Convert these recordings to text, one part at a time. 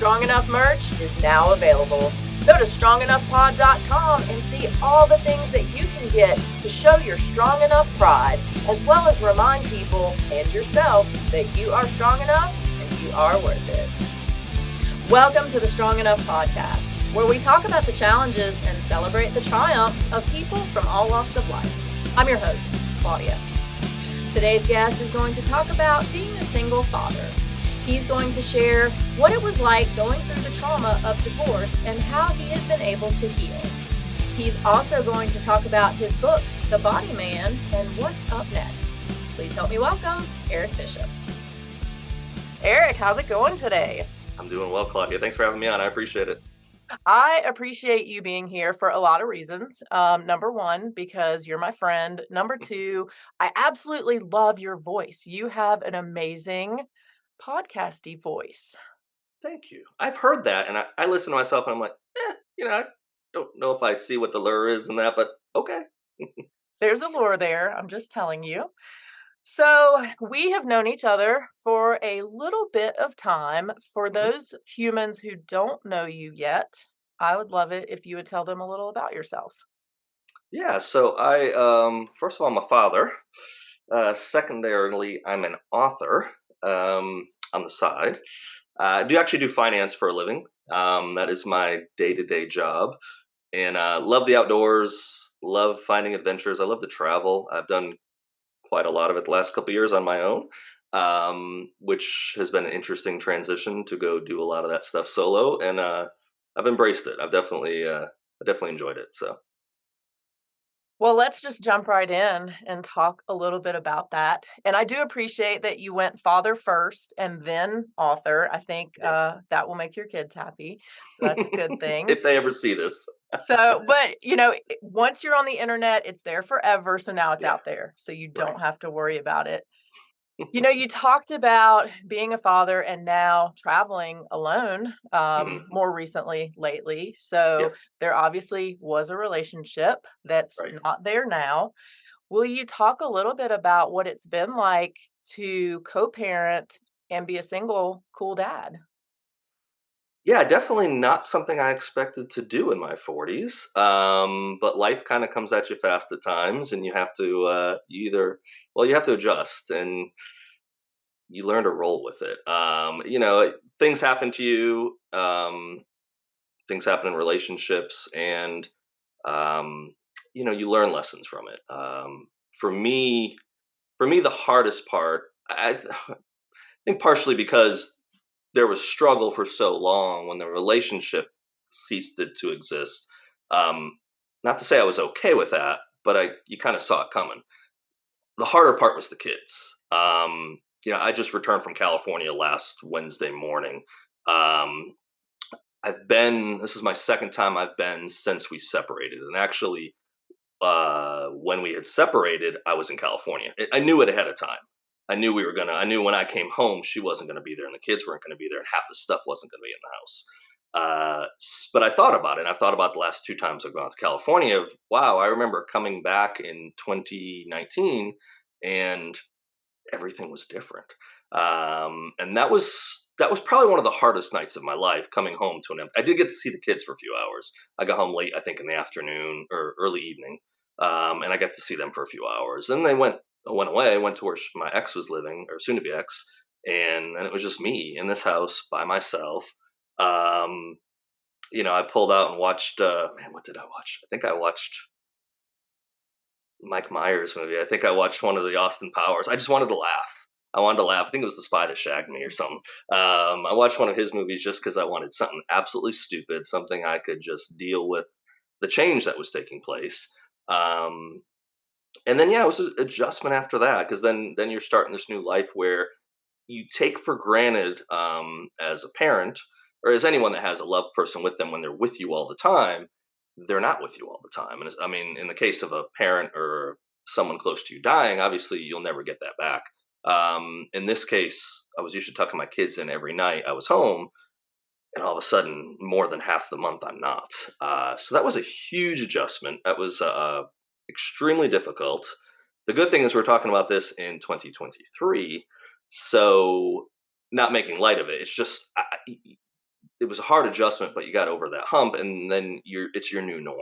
Strong Enough merch is now available. Go to strongenoughpod.com and see all the things that you can get to show your strong enough pride, as well as remind people and yourself that you are strong enough and you are worth it. Welcome to the Strong Enough podcast, where we talk about the challenges and celebrate the triumphs of people from all walks of life. I'm your host, Claudia. Today's guest is going to talk about being a single father. He's going to share what it was like going through the trauma of divorce and how he has been able to heal. He's also going to talk about his book, The Body Man, and what's up next. Please help me welcome Eric Bishop. Eric, how's it going today? I'm doing well, Claudia. Thanks for having me on. I appreciate it. I appreciate you being here for a lot of reasons. Number one, because you're my friend. Number two, I absolutely love your voice. You have an amazing podcasty voice. Thank you. I've heard that, and I listen to myself, and I'm like, I don't know if I see what the lure is in that, but okay. There's a lure there. I'm just telling you. So we have known each other for a little bit of time. For those humans who don't know you yet, I would love it if you would tell them a little about yourself. Yeah. So first of all, I'm a father. Secondarily, I'm an author on the side. I do actually do finance for a living. That is my day-to-day job, and love the outdoors. Love finding adventures. I love to travel. I've done quite a lot of it the last couple of years on my own, which has been an interesting transition to go do a lot of that stuff solo, and I've embraced it. I definitely enjoyed it. So Well, let's just jump right in and talk a little bit about that. And I do appreciate that you went father first and then author. I think yeah. that will make your kids happy. So that's a good thing. If they ever see this, So, but once you're on the internet, it's there forever. So now it's yeah, out there. So you right. don't have to worry about it. You talked about being a father and now traveling alone Mhm. more recently lately. Yeah, So there obviously was a relationship that's right. not there now. Will you talk a little bit about what it's been like to co-parent and be a single cool dad? Yeah, definitely not something I expected to do in my 40s. But life kind of comes at you fast at times, and you have to you have to adjust, and you learn to roll with it. Things happen to you. Things happen in relationships, and um, you learn lessons from it. For me, the hardest part, I think, partially because there was struggle for so long when the relationship ceased to exist. Um, Not to say I was okay with that, but you kind of saw it coming. The harder part was the kids. I just returned from California last Wednesday morning. Um, this is my second time I've been since we separated. And actually, when we had separated, I was in California. I knew it ahead of time. I knew when I came home, she wasn't going to be there and the kids weren't going to be there and half the stuff wasn't going to be in the house. But I thought about it, and I've thought about the last two times I've gone to California. Wow, I remember coming back in 2019 and everything was different. And that was probably one of the hardest nights of my life, coming home to an empty. I did get to see the kids for a few hours. I got home late, I think, in the afternoon or early evening, and I got to see them for a few hours. Then they went away. I went to where my ex was living, or soon to be ex, and then it was just me in this house by myself. Um, I pulled out and watched. Man, what did I watch? I think I watched Mike Myers movie. I think I watched one of the Austin Powers. I just wanted to laugh. I wanted to laugh. I think it was The Spy That Shagged Me or something. I watched one of his movies just because I wanted something absolutely stupid, something I could just deal with the change that was taking place. Um, and then, yeah, it was an adjustment after that, because then you're starting this new life where you take for granted, as a parent or as anyone that has a loved person with them, when they're with you all the time, they're not with you all the time. And I mean, in the case of a parent or someone close to you dying, obviously you'll never get that back. In this case, I was used to tucking my kids in every night I was home, and all of a sudden, more than half the month, I'm not. So that was a huge adjustment. That was extremely difficult. The good thing is we're talking about this in 2023, so not making light of it. It's just it was a hard adjustment, but you got over that hump, and then it's your new norm,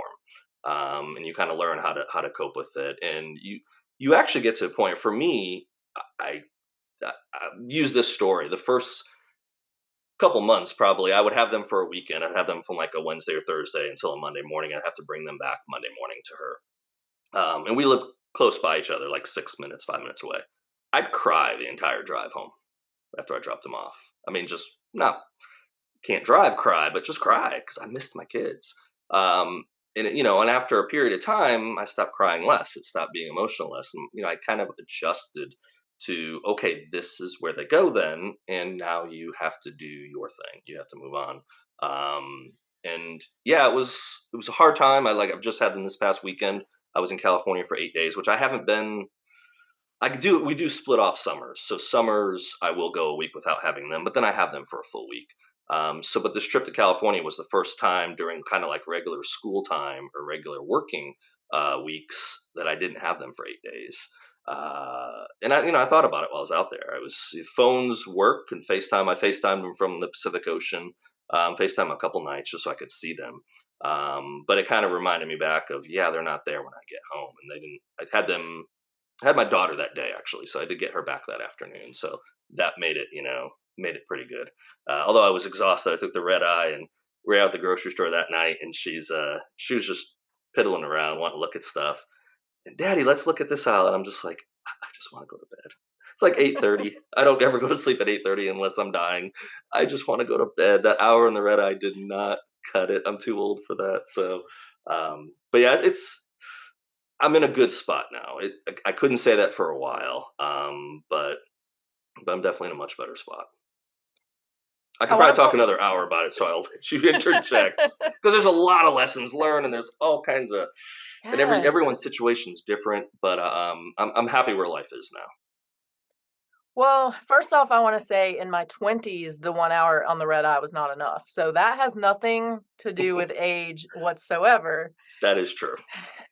and you kind of learn how to cope with it, and you actually get to a point. For me, I, I use this story. The first couple months, probably, I would have them for a weekend. I'd have them from like a Wednesday or Thursday until a Monday morning. I'd have to bring them back Monday morning to her, and we lived close by each other, like 6 minutes, 5 minutes away. I'd cry the entire drive home after I dropped them off. I mean, just not can't drive cry, but just cry because I missed my kids. Um, and after a period of time, I stopped crying less. It stopped being emotional less, and I kind of adjusted to, okay, this is where they go then, and now you have to do your thing. You have to move on. And yeah, it was a hard time. I've just had them this past weekend. I was in California for 8 days, which I haven't been. I could do We do split off summers. So summers I will go a week without having them, but then I have them for a full week. But this trip to California was the first time during kind of like regular school time or regular working weeks that I didn't have them for 8 days. And I thought about it while I was out there. I was Phones work and FaceTime. I FaceTimed them from the Pacific Ocean. FaceTime a couple nights just so I could see them. But it kind of reminded me back of, yeah, they're not there when I get home, and they didn't. I had my daughter that day actually, so I did get her back that afternoon. So that made it pretty good. Although I was exhausted, I took the red eye and we were out at the grocery store that night, and she was just piddling around, wanting to look at stuff. And Daddy, let's look at this aisle. And I'm just like, I just want to go to bed. It's like 8:30. I don't ever go to sleep at 8:30 unless I'm dying. I just want to go to bed. That hour in the red eye did not cut it. I'm too old for that. So, but yeah, I'm in a good spot now. I couldn't say that for a while, but I'm definitely in a much better spot. I I could want probably to talk point. another hour about it, so I'll let you interject because there's a lot of lessons learned, and there's all kinds of, and Yes. everyone's situation is different. But I'm happy where life is now. Well, first off, I want to say in my 20s, the 1 hour on the red eye was not enough. So that has nothing to do with age whatsoever. That is true.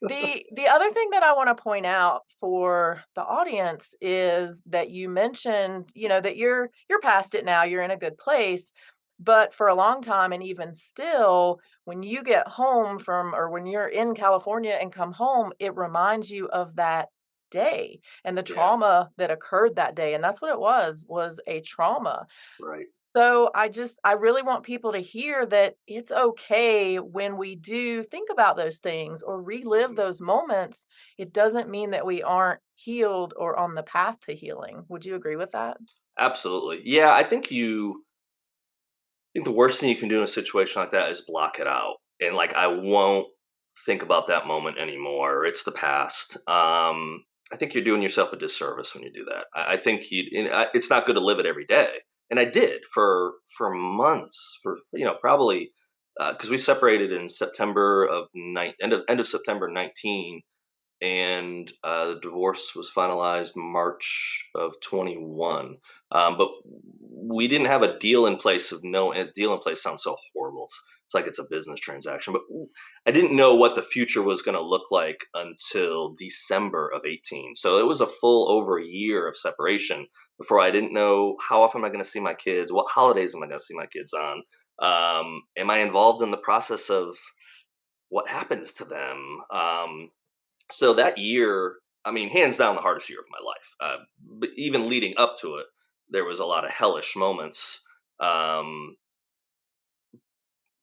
The other thing that I wanna point out for the audience is that you mentioned, that you're past it now, you're in a good place, but for a long time and even still, when you get home from or when you're in California and come home, it reminds you of that day and the Yeah. trauma that occurred that day, and that's what it was a trauma. Right. So I really want people to hear that it's okay when we do think about those things or relive Mhm. those moments. It doesn't mean that we aren't healed or on the path to healing. Would you agree with that? Absolutely. Yeah, I think the worst thing you can do in a situation like that is block it out. And like, I won't think about that moment anymore. It's the past. I think you're doing yourself a disservice when you do that. I think it's not good to live it every day. And I did for months, for probably because we separated in September of end of September 19, and the divorce was finalized March of 21. But we didn't have a deal in place. A deal in place sounds so horrible. It's like it's a business transaction. But I didn't know what the future was going to look like until December of 18. So it was a full over a year of separation before I didn't know how often am I going to see my kids, what holidays am I going to see my kids on, am I involved in the process of what happens to them. So that year, I mean, hands down, the hardest year of my life. But even leading up to it, there was a lot of hellish moments. Um,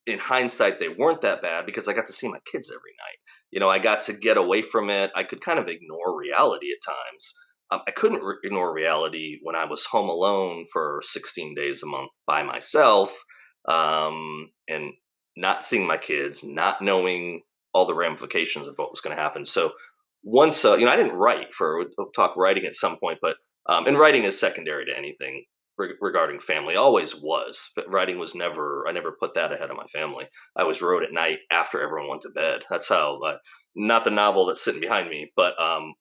in hindsight, they weren't that bad because I got to see my kids every night. I got to get away from it. I could kind of ignore reality at times. I couldn't ignore reality when I was home alone for 16 days a month by myself, and not seeing my kids, not knowing all the ramifications of what was going to happen. So once, I didn't write for, we'll talk writing at some point, but and writing is secondary to anything regarding family. Always was. Writing was never. I never put that ahead of my family. I always wrote at night after everyone went to bed. That's how. Not the novel that's sitting behind me, but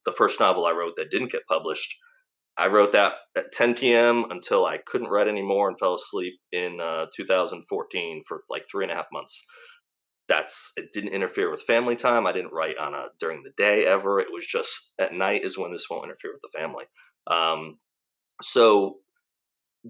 the first novel I wrote that didn't get published. I wrote that at 10 p.m. until I couldn't write anymore and fell asleep in 2014 for like 3.5 months. It didn't interfere with family time. I didn't write on a during the day ever. It was just, at night is when this won't interfere with the family. Um, so,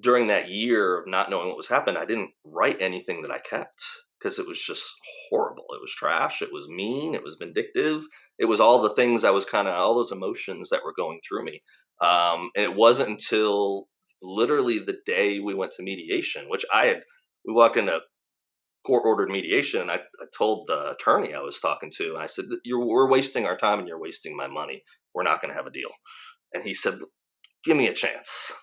during that year of not knowing what was happening, I didn't write anything that I kept because it was just horrible. It was trash. It was mean. It was vindictive. It was all the things I was kind of all those emotions that were going through me. And it wasn't until literally the day we went to mediation, which we walked into court ordered mediation, and I told the attorney I was talking to, and I said, we're wasting our time and you're wasting my money. We're not going to have a deal." And he said, "Give me a chance."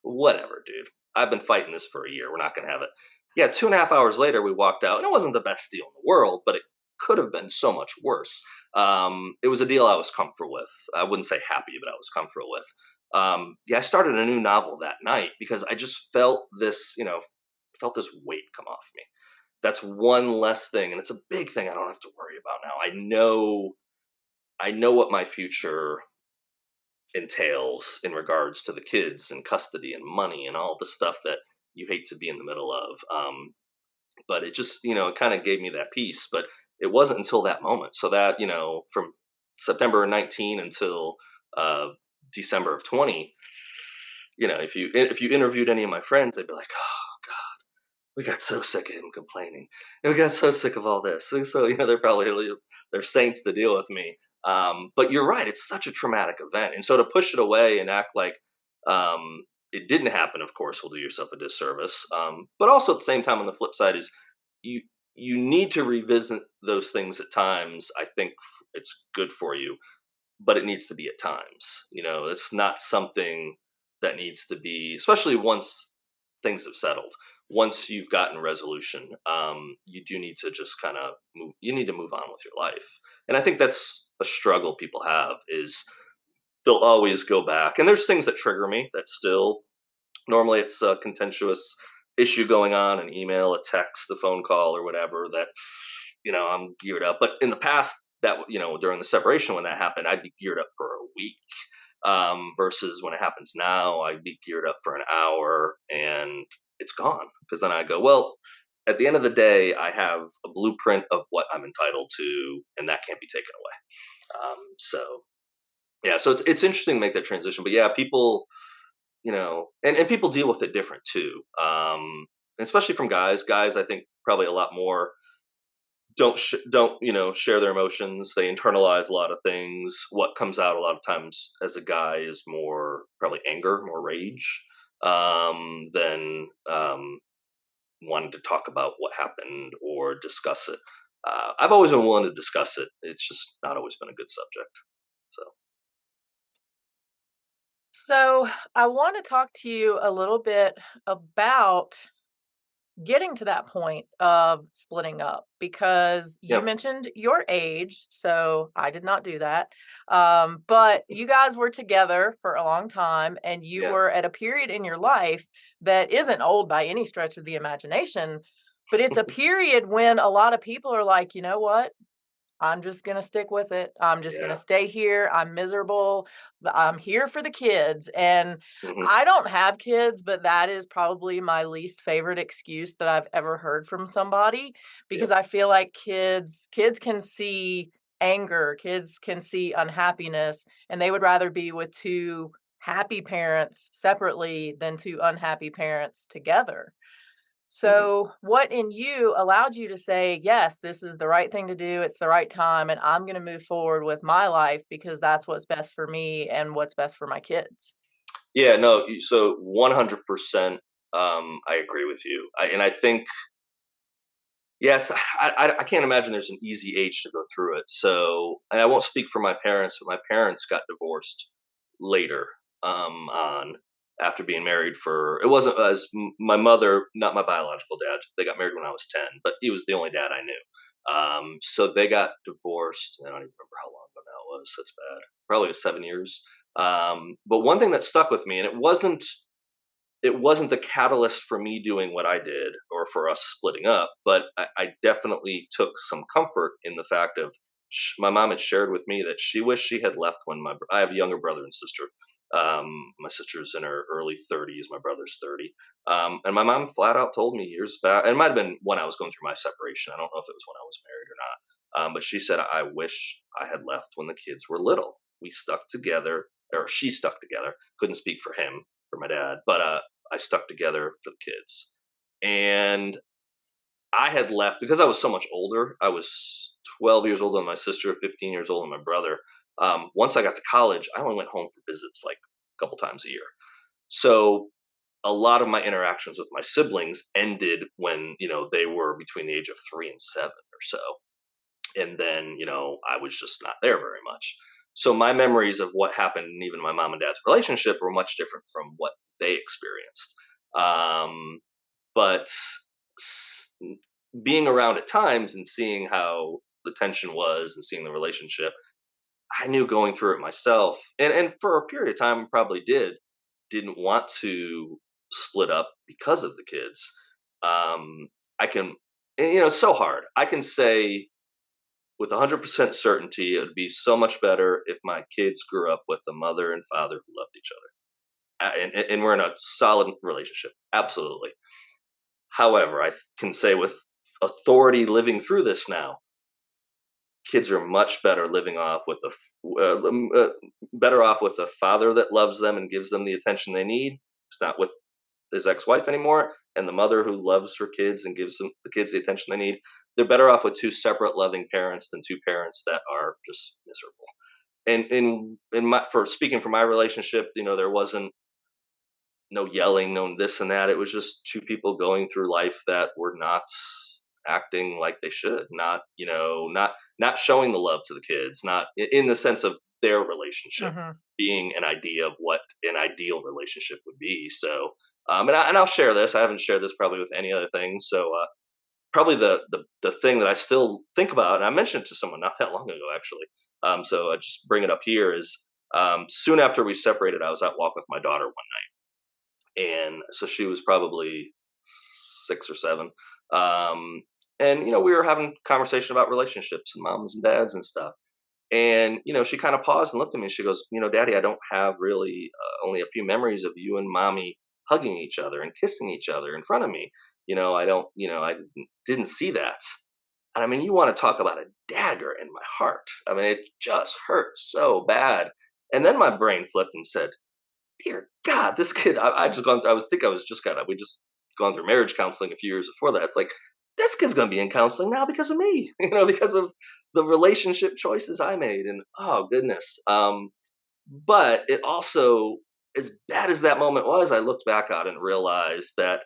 Whatever, dude. I've been fighting this for a year. We're not going to have it. Yeah, 2.5 hours later, we walked out, and it wasn't the best deal in the world, but it could have been so much worse. It was a deal I was comfortable with. I wouldn't say happy, but I was comfortable with. Yeah, I started a new novel that night because I just felt this weight come off me. That's one less thing, and it's a big thing I don't have to worry about now. I know what my future entails in regards to the kids and custody and money and all the stuff that you hate to be in the middle of. But it just, it kind of gave me that peace. But it wasn't until that moment. So that, from September 19 until uh, December of 20, if you interviewed any of my friends, they'd be like, "Oh God, we got so sick of him complaining, and we got so sick of all this." So they're probably they're saints to deal with me. But you're right; it's such a traumatic event, and so to push it away and act like it didn't happen, of course, will do yourself a disservice. But also at the same time, on the flip side, is you you need to revisit those things at times. I think it's good for you, but it needs to be at times. It's not something that needs to be, especially once things have settled. Once you've gotten resolution, you do need to just kind of move. You need to move on with your life, and I think that's a struggle people have is they'll always go back. And there's things that trigger me that still normally it's a contentious issue going on, an email, a text, a phone call, or whatever that I'm geared up. But in the past, that during the separation when that happened, I'd be geared up for a week. Versus when it happens now, I'd be geared up for an hour and it's gone because then I go, well, at the end of the day, I have a blueprint of what I'm entitled to, and that can't be taken away. So yeah, so it's interesting to make that transition. But yeah, people, and people deal with it different too. Especially from guys. Guys, I think probably a lot more don't share their emotions. They internalize a lot of things. What comes out a lot of times as a guy is more probably anger, more rage, than wanting to talk about what happened or discuss it. I've always been willing to discuss it. It's just not always been a good subject. So So, I want to talk to you a little bit about getting to that point of splitting up because you yeah, mentioned your age. So, I did not do that. But you guys were together for a long time and you yeah, were at a period in your life that isn't old by any stretch of the imagination. But it's a period when a lot of people are like, you know what? I'm just gonna stick with it. I'm just gonna yeah. stay here. I'm miserable. I'm here for the kids. And Hmm. I don't have kids, but that is probably my least favorite excuse that I've ever heard from somebody Yeah. because I feel like kids can see anger, kids can see unhappiness, and they would rather be with two happy parents separately than two unhappy parents together. Hmm. So, what in you allowed you to say, "Yes, this is the right thing to do, it's the right time, and I'm gonna move forward with my life because that's what's best for me and what's best for my kids?" Yeah, no, so 100%, I agree with you. And I think, yes, I can't imagine there's an easy age to go through it. So, and I won't speak for my parents, but my parents got divorced later, on after being married for, it wasn't as my mother, not my biological dad. They got married when I was 10, but he was the only dad I knew. So they got divorced. I don't even remember how long ago now it was. That's bad. Probably was 7 years. But one thing that stuck with me, and it wasn't the catalyst for me doing what I did or for us splitting up, but I definitely took some comfort in the fact of my mom had shared with me that she wished she had left when I have a younger brother and sister. My sister's in her early 30s, my brother's 30. And my mom flat out told me years back, and it might have been when I was going through my separation. I don't know if it was when I was married or not. But she said, I wish I had left when the kids were little. We stuck together, or she stuck together. Couldn't speak for him, for my dad, but I stuck together for the kids. And I had left because I was so much older. I was 12 years older than my sister, 15 years older than my brother. Once I got to college, I only went home for visits like a couple times a year. So a lot of my interactions with my siblings ended when they were between the age of 3 and 7 or so, and then I was just not there very much. So my memories of what happened in even my mom and dad's relationship were much different from what they experienced. um, but s- being around at times and seeing how the tension was and seeing the relationship, I knew going through it myself, and for a period of time probably didn't want to split up because of the kids. um I can, and, it's so hard. I can say with 100% certainty it would be so much better if my kids grew up with a mother and father who loved each other, and we're in a solid relationship, absolutely. However, I can say with authority living through this now, kids are much better living off with better off with a father that loves them and gives them the attention they need. It's not with his ex-wife anymore, and the mother who loves her kids and gives the kids the attention they need. They're better off with two separate loving parents than two parents that are just miserable. And in my for speaking for my relationship, there wasn't no yelling, no this and that. It was just two people going through life that were not acting like they should, not showing the love to the kids, not in the sense of their relationship Mhm. being an idea of what an ideal relationship would be. So, and I'll share this. I haven't shared this probably with any other things. So, probably the thing that I still think about, and I mentioned it to someone not that long ago, actually. So I just bring it up here is soon after we separated, I was out walk with my daughter and so she was probably 6 or 7. um, and we were having conversation about relationships and moms and dads and stuff, and she kind of paused and looked at me and she goes, Daddy, I don't have really only a few memories of you and mommy hugging each other and kissing each other in front of me. I don't, I didn't see that. And I mean, you want to talk about a dagger in my heart. I mean, it just hurt so bad. And then my brain flipped and said, dear God, this kid, I just gone, I was think I was just kind of, we just gone through marriage counseling a few years before that. It's like, this kid's going to be in counseling now because of me, because of the relationship choices I made. And oh goodness. But it also, as bad as that moment was, I looked back on it and realized that,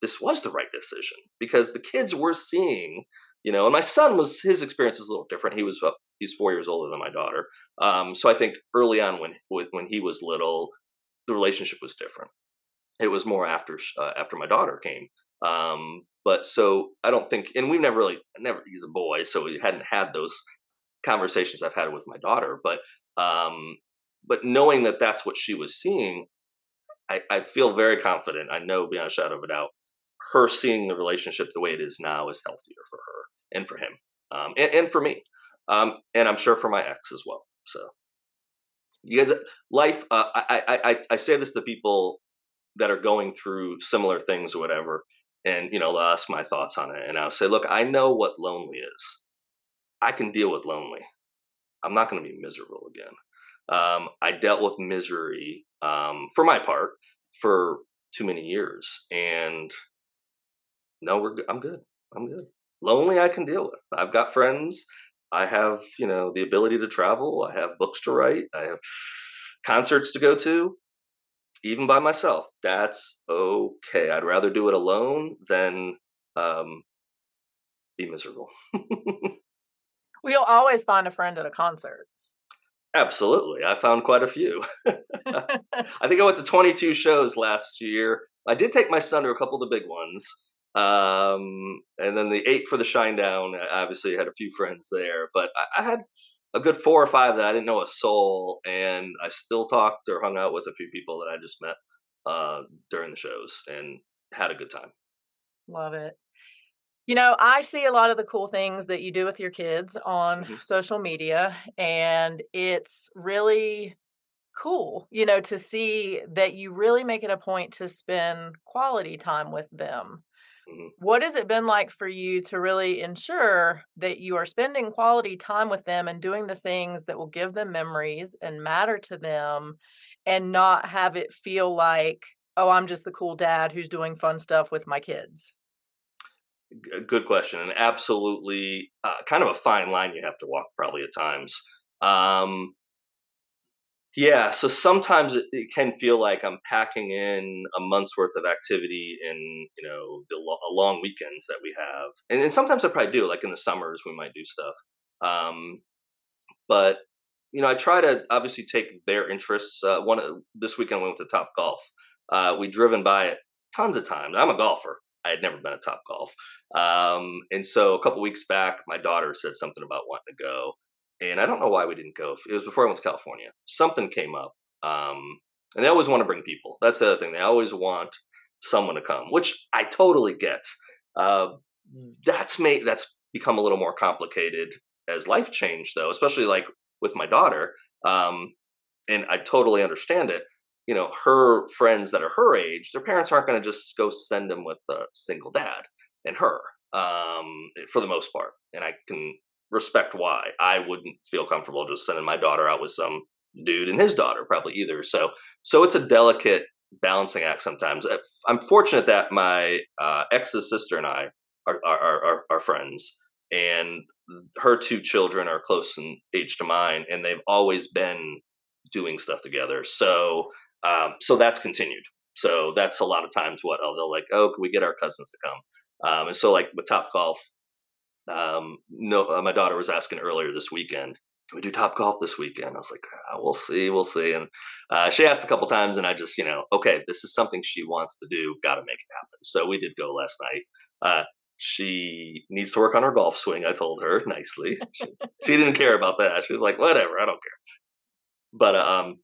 this was the right decision because the kids were seeing, and my son his experience is a little different. He's 4 years older than my daughter. So I think early on when he was little, the relationship was different. It was more after my daughter came. But so I don't think, and we've never, he's a boy, so we hadn't had those conversations I've had with my daughter. Um, but knowing that that's what she was seeing, I feel very confident. I know beyond a shadow of a doubt, her seeing the relationship the way it is now is healthier for her and for him, and for me, and I'm sure for my ex as well. So you guys, life. I say this to people that are going through similar things or whatever, and they'll ask my thoughts on it, and I'll say, look, I know what lonely is. I can deal with lonely. I'm not going to be miserable again. I dealt with misery, for my part, for too many years, and no, I'm good. I'm good. Lonely, I can deal with. I've got friends. I have, the ability to travel. I have books to write. I have concerts to go to, even by myself. That's okay. I'd rather do it alone than um, be miserable. Well, you'll always find a friend at a concert. Absolutely, I found quite a few. I think I went to 22 shows last year. I did take my son to a couple of the big ones, and then the 8 for the Shinedown. Obviously, had a few friends there, but I had a good 4 or 5 that I didn't know a soul, and I still talked or hung out with a few people that I just met during the shows and had a good time. Love it. I see a lot of the cool things that you do with your kids on Hmm. social media, and it's really cool, to see that you really make it a point to spend quality time with them. Hmm. What has it been like for you to really ensure that you are spending quality time with them and doing the things that will give them memories and matter to them and not have it feel like Oh, I'm just the cool dad who's doing fun stuff with my kids. Good question, and absolutely, kind of a fine line you have to walk probably at times. Um, yeah, so sometimes it can feel like I'm packing in a month's worth of activity in, long weekends that we have, and sometimes I probably do. Like in the summers, we might do stuff. Um, but I try to obviously take their interests. This weekend we went to Top Golf. We driven by it tons of times. I'm a golfer. I had never been at Top Golf, and so a couple weeks back, my daughter said something about wanting to go, and I don't know why we didn't go. It was before I went to California. Something came up, um, and they always want to bring people. That's the other thing. They always want someone to come, which I totally get. Uh, that's become a little more complicated as life changed, though, especially like with my daughter. Um, and I totally understand it. Her friends that are her age, their parents aren't going to just go send them with a single dad and her, for the most part. And I can respect why. I wouldn't feel comfortable just sending my daughter out with some dude and his daughter, probably either. So it's a delicate balancing act sometimes. I'm fortunate that my ex's sister and I are friends, and her two children are close in age to mine, and they've always been doing stuff together. So that's continued. So that's a lot of times what they'll like. Oh, can we get our cousins to come? And so like with Top Golf, no, my daughter was asking earlier this weekend. Can we do Top Golf this weekend? I was like, we'll see, we'll see. And she asked a couple times, and I just, okay, this is something she wants to do. Got to make it happen. So we did go last night. She needs to work on her golf swing. I told her nicely. She didn't care about that. She was like, whatever, I don't care. But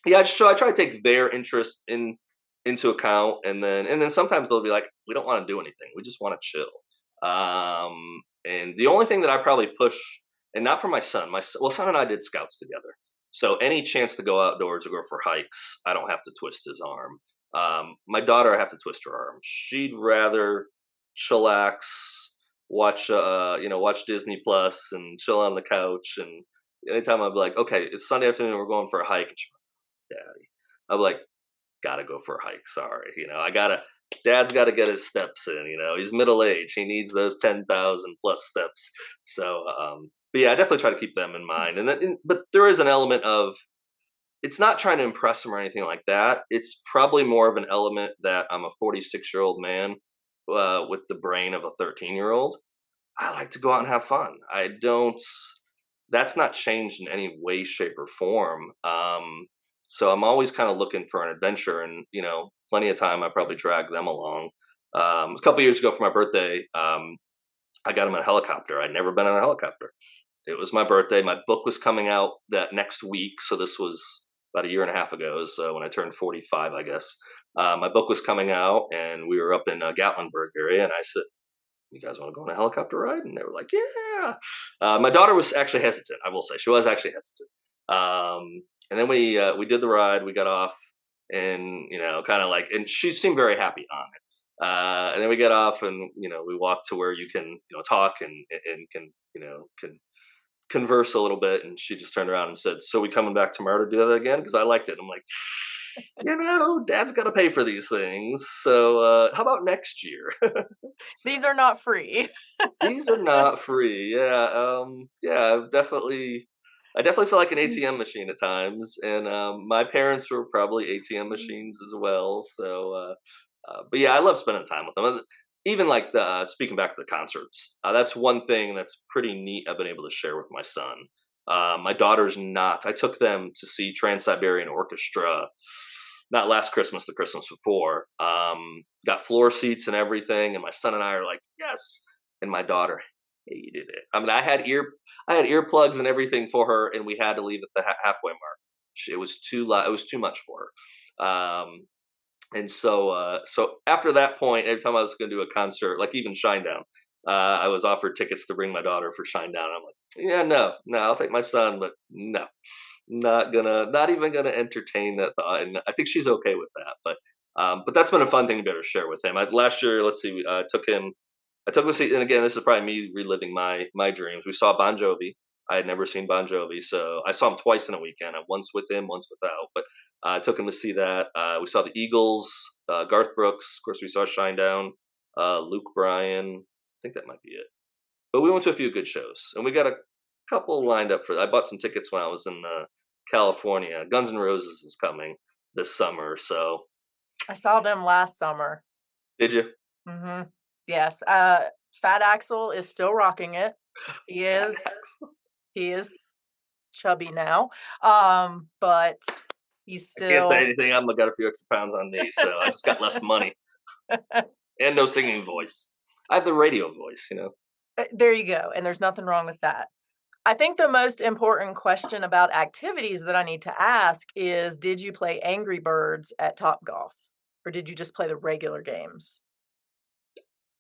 yeah, so I try to take their interest into account, and then sometimes they'll be like, "We don't want to do anything. We just want to chill." And the only thing that I probably push, and not for my son, son and I did scouts together, so any chance to go outdoors or go for hikes, I don't have to twist his arm. My daughter, I have to twist her arm. She'd rather chillax, watch Disney Plus and chill on the couch. And anytime I'd be like, "Okay, it's Sunday afternoon, we're going for a hike," daddy. I'm like, gotta go for a hike. Sorry, I gotta. Dad's got to get his steps in. He's middle aged. He needs those 10,000 plus steps. So, but yeah, I definitely try to keep them in mind. But there is an element of it's not trying to impress them or anything like that. It's probably more of an element that I'm a 46-year-old man with the brain of a 13-year-old. I like to go out and have fun. I don't. That's not changed in any way, shape, or form. So I'm always kind of looking for an adventure, and plenty of time I probably drag them along. A couple years ago for my birthday, I got him a helicopter. I'd never been on a helicopter. It was my birthday. My book was coming out that next week, so this was about a year and a half ago. So when I turned 45, I guess my book was coming out, and we were up in Gatlinburg area, and I said, "You guys want to go on a helicopter ride?" And they were like, "Yeah." My daughter was actually hesitant. I will say she was actually hesitant. And then we did the ride. We got off, and kind of like, and she seemed very happy on it. And then we get off, and we walked to where you can talk and can converse a little bit. And she just turned around and said, "So we coming back tomorrow to do that again?" Because I liked it. I'm like, Dad's got to pay for these things. So how about next year? So, These are not free. these are not free. Yeah, yeah, I definitely feel like an ATM machine at times, and my parents were probably ATM machines as well. So, but yeah, I love spending time with them. Even like speaking back to the concerts, that's one thing that's pretty neat. I've been able to share with my son. My daughter's not. I took them to see Trans Siberian Orchestra, not last Christmas, the Christmas before. Got floor seats and everything, and my son and I are like, yes. And my daughter hated it. I mean, I had earplugs and everything for her, and we had to leave at the halfway mark. It was too loud. It was too much for her. And so after that point, every time I was going to do a concert, like even Shinedown, I was offered tickets to bring my daughter for Shinedown. I'm like, yeah, no, no, I'll take my son, but no, not even gonna entertain that thought. And I think she's okay with that. But that's been a fun thing to be able to share with him. Last year, let's see, I took him to see, and again, this is probably me reliving my dreams. We saw Bon Jovi. I had never seen Bon Jovi, so I saw him twice in a weekend. Once with him, once without. But I took him to see that. We saw the Eagles, Garth Brooks. Of course, we saw Shinedown, Luke Bryan. I think that might be it. But we went to a few good shows, and we got a couple lined up for. I bought some tickets when I was in California. Guns N' Roses is coming this summer, so I saw them last summer. did you? Mhm. Yes, Fat Axel is still rocking it. He Fat is Axel. he is chubby now, but he's I can't say still anything. I've got a few extra pounds on me, so I just got less money and no singing voice. I have the radio voice, you know. there you go, and there's nothing wrong with that. I think the most important question about activities that I need to ask is, did you play Angry Birds at Topgolf, or did you just play the regular games?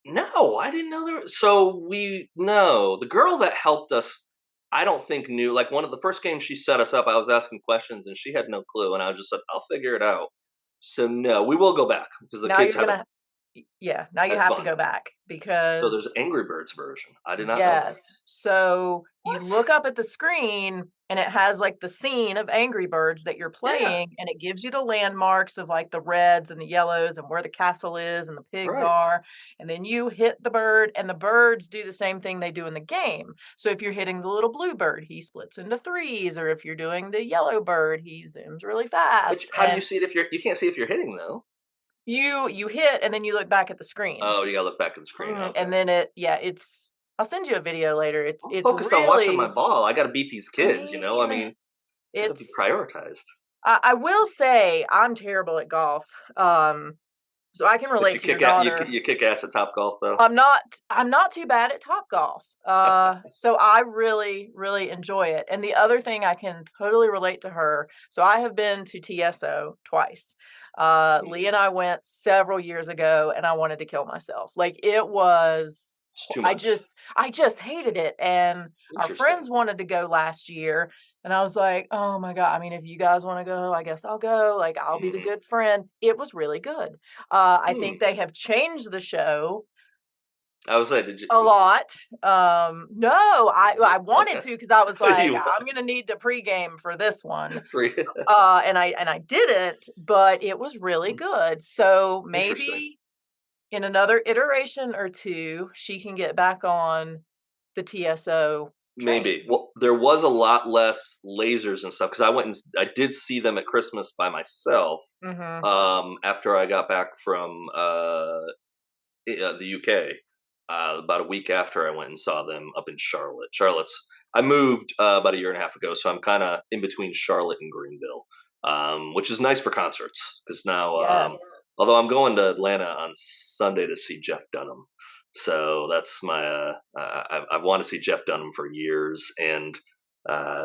No, I didn't know there. So we no, the girl that helped us, I don't think knew. Like one of the first games she set us up, I was asking questions and she had no clue, and I just said, "I'll figure it out." So no, we will go back because the Now kids you're gonna yeah, now you had have to fun. go back So there's because Angry Birds version. I did not know that. yes. So you What? look up at the screen and it has like the scene of Angry Birds that you're Yeah, playing, and it gives you the landmarks of like the reds and the yellows and where the castle is and the pigs right. are. And then you hit the bird, and the birds do the same thing they do in the game. So if you're hitting the little blue bird, he splits into threes, or if you're doing the yellow bird, he zooms really But fast. how do you And see it if you can't see if you're hitting though? you hit and then you look back at the screen. Oh, you gotta look back at the screen. And Okay. then it's I'll send you a video later. I'm It's focused on watching my really ball. I got to beat these kids. I same. mean, got to be It's prioritized. I will say I'm terrible at golf. So I can But relate you to your kick out. daughter. You kick ass at Top Golf though. I'm not too bad at Topgolf. So I really, really enjoy it. And the other thing I can totally relate to her. So I have been to TSO twice. Lee Hmm, and I went several years ago, and I wanted to kill myself. Like it was it's too much. I just hated it. And our Interesting. friends wanted to go last year, and I was like, "Oh my god, I mean, if you guys wanna go, I guess I'll go, like, I'll be the Mhm. good friend." It was really good. I Hmm. think they have changed the show I was like, did you? a lot. No, I wanted to because I was like, You "I'm what? gonna need to pregame for this one." Free. And I didn't, but it was really good. So Interesting. maybe in another iteration or 2, she can get back on the TSO Maybe. train. Well, there was a lot less lasers and stuff because I went and I did see them at Christmas by myself. Mhm. After I got back from the UK. About a week after I went and saw them up in Charlotte. I moved about a year and a half ago, so I'm kind of in between Charlotte and Greenville, which is nice for concerts because now, Yes. although I'm going to Atlanta on Sunday to see Jeff Dunham, so that's my. I want to see Jeff Dunham for years, and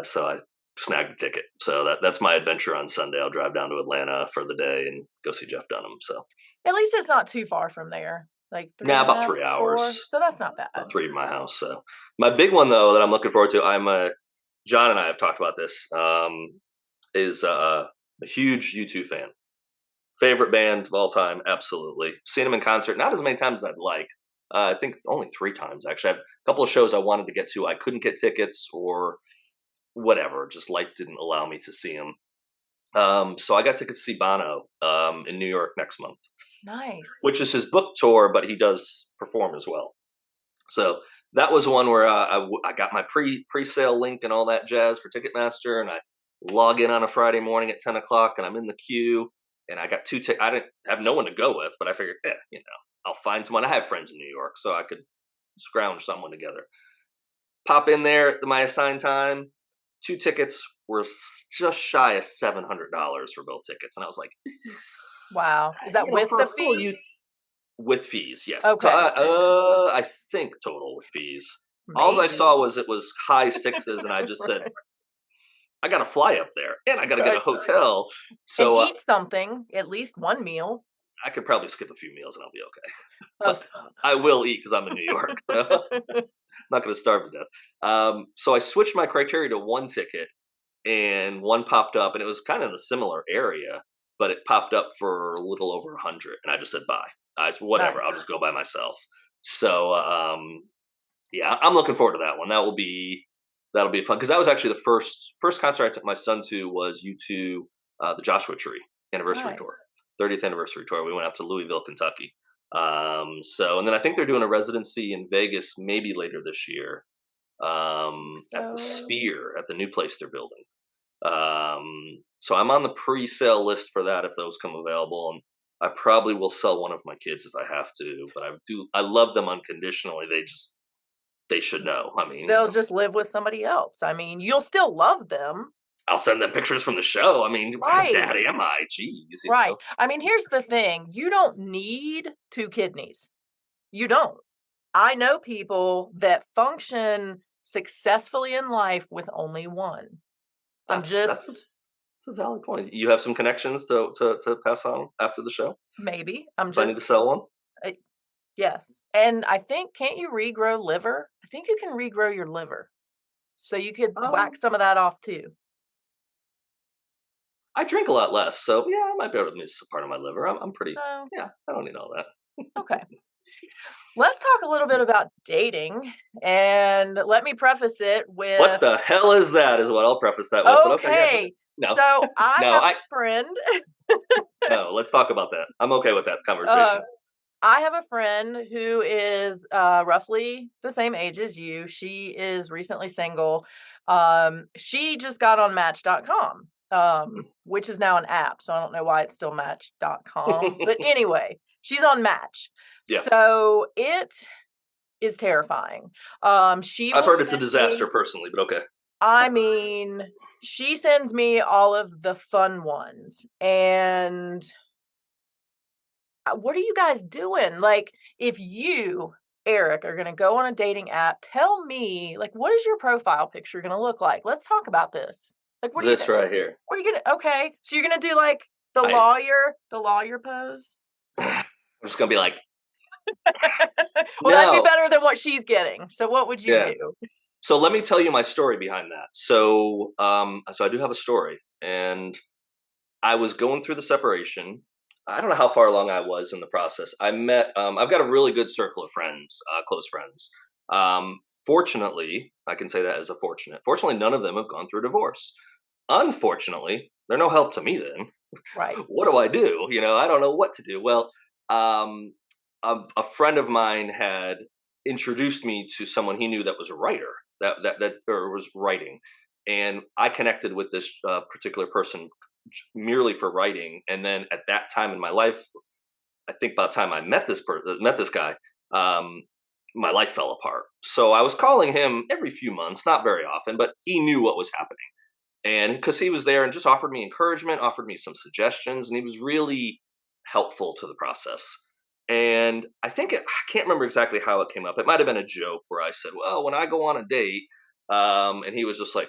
so I snagged a ticket. So that's my adventure on Sunday. I'll drive down to Atlanta for the day and go see Jeff Dunham. So At least it's not too far from there, like 3 now and a about half, 4, 3 hours. so that's not About bad. three in my house. So my big one though that I'm looking forward to, John and I have talked about this. Is a huge U2 fan. Favorite band of all time, absolutely. Seen them in concert, not as many times as I'd like. I think only 3 times actually. I have a couple of shows I wanted to get to. I couldn't get tickets or whatever. Just life didn't allow me to see them. So I got tickets to see Bono in New York next month, which Nice. is his book tour, but he does perform as well. So that was one where I got my pre-sale link and all that jazz for Ticketmaster, and I log in on a Friday morning at 10 o'clock, and I'm in the queue, and I got two tickets. I didn't have no one to go with, but I figured, I'll find someone. I have friends in New York, so I could scrounge someone together. Pop in there at my assigned time. Two tickets were just shy of $700 for both tickets, and I was like, Wow. Is that with for a the full fees? with fees, yes. Okay. I think total with fees. All I saw Maybe. was it was high sixes, and I just said, Right. I got to fly up there, and I got to get a Right. hotel. And So eat something, at least one meal. I could probably skip a few meals, and I'll be okay. Oh, But stop. I will eat because I'm in New York, so I'm not going to starve to death. So I switched my criteria to one ticket, and one popped up, and it was kind of in a similar area, but it popped up for a little over 100, and I just said bye. I said, whatever, I'll Nice. just go by myself. So yeah, I'm looking forward to that one. That'll be fun because that was actually the first concert I took my son to was U2 the Joshua Tree anniversary tour, Nice. 30th anniversary tour. We went out to Louisville, Kentucky. And then I think they're doing a residency in Vegas maybe later this year, at the So Sphere, at the new place they're building. So I'm on the pre-sale list for that if those come available, and I probably will sell one of my kids if I have to. But I love them unconditionally. They should know. I mean, they'll just live with somebody else. I mean, you'll still love them. I'll send them pictures from the show. I mean, what kind of Right. dad am I? Jeez, Right. I mean, here's the thing. You don't need 2 kidneys. You don't. I know people that function successfully in life with only 1. I'm That's just a valid point. You have some connections to pass on after the show maybe. I'm if I need just to sell one. uh, yes. And I think can't you regrow liver? I think you can regrow your liver. So you could whack Um, some of that off too. I drink a lot less, so yeah, I might be able to miss a part of my liver. I'm pretty. So, Yeah, I don't need all that. okay. Let's talk a little bit about dating. And let me preface it What with the hell is that? Is what I'll preface that with. But okay, yeah, go ahead. okay. No, So I no, have a friend. no. Let's talk about that. I'm okay with that Uh, conversation. I have a friend who is roughly the same age as you. She is recently single. She just got on Match.com, which is now an app. So I don't know why it's still Match.com. But anyway, she's on Match. Yeah, So it is terrifying. She I've will heard it's a send disaster me, personally, but okay. I mean, she sends me all of the fun ones. And what are you guys doing? Like, if you, Eric, are gonna go on a dating app, tell me, like, what is your profile picture gonna look like? Let's talk about this. Like, what are you This gonna right here. what are you gonna okay, so you're gonna do, like, I the lawyer pose? I'm just gonna be like, Well, that'd be no, better than what she's getting. So what would you yeah. do? So let me tell you my story behind that. So I do have a story, and I was going through the separation. I don't know how far along I was in the process. I met. I've got a really good circle of friends, close friends. Fortunately, I can say that as a fortunate. Fortunately, none of them have gone through divorce. Unfortunately, they're no help to me. Then Right. what do I do? I don't know what to do. Well, um, a friend of mine had introduced me to someone he knew that was a writer that or was writing, and I connected with this particular person merely for writing. And then at that time in my life, I think by the time I met this guy, um, my life fell apart. So I was calling him every few months, not very often, but he knew what was happening. And because he was there and just offered me encouragement, offered me some suggestions, and he was really helpful to the process. And I can't remember exactly how it came up. It might have been a joke where I said, "Well, when I go on a date," and he was just like,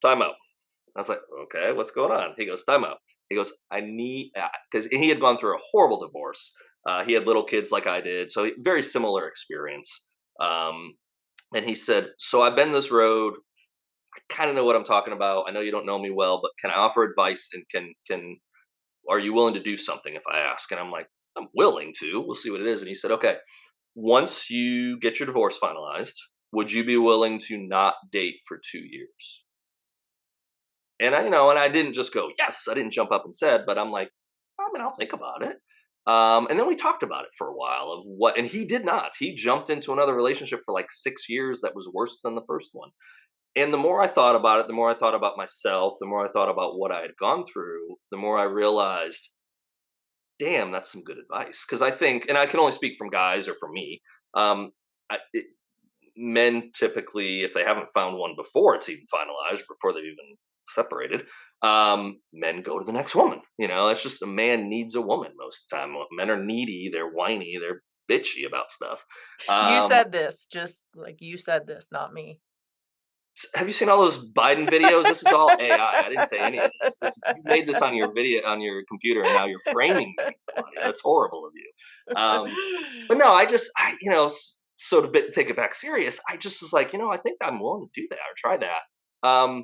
"Time out." I was like, "Okay, what's going on?" He goes, "Time out." He goes, "I need," because he had gone through a horrible divorce. He had little kids like I did, so very similar experience. Um, and he said, "So I've been this road. I kind of know what I'm talking about. I know you don't know me well, but can I offer advice? And can are you willing to do something if I ask?" And I'm like, "I'm willing to. We'll see what it is." And he said, "Okay, once you get your divorce finalized, would you be willing to not date for 2 years?" And I didn't just go yes. I didn't jump up and said, but I'm like, I mean, I'll think about it. And then we talked about it for a while of what, and he did not. He jumped into another relationship for like 6 years that was worse than the first one. And the more I thought about it, the more I thought about myself, the more I thought about what I had gone through, the more I realized, damn, that's some good advice. Because I think, and I can only speak from guys or from me, um, men typically, if they haven't found one before it's even finalized, before they've even separated, men go to the next woman. It's just a man needs a woman most of the time. Men are needy, they're whiny, they're bitchy about stuff. You Um, said this, just like you said this, not me. Have you seen all those Biden videos? This is all AI. I didn't say any of this. You made this on your video on your computer, and now you're framing me, Claudia. That's horrible of you. But no, so to take it back serious, I just was like, I think I'm willing to do that or try that.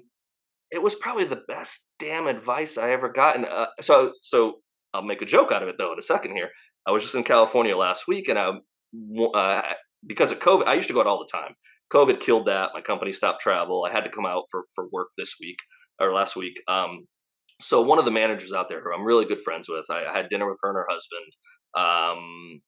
It was probably the best damn advice I ever got. And so I'll make a joke out of it though in a second here. I was just in California last week, and because of COVID, I used to go out all the time. COVID killed that. My company stopped travel. I had to come out for work this week or last week. So one of the managers out there who I'm really good friends with, I had dinner with her and her husband. Um,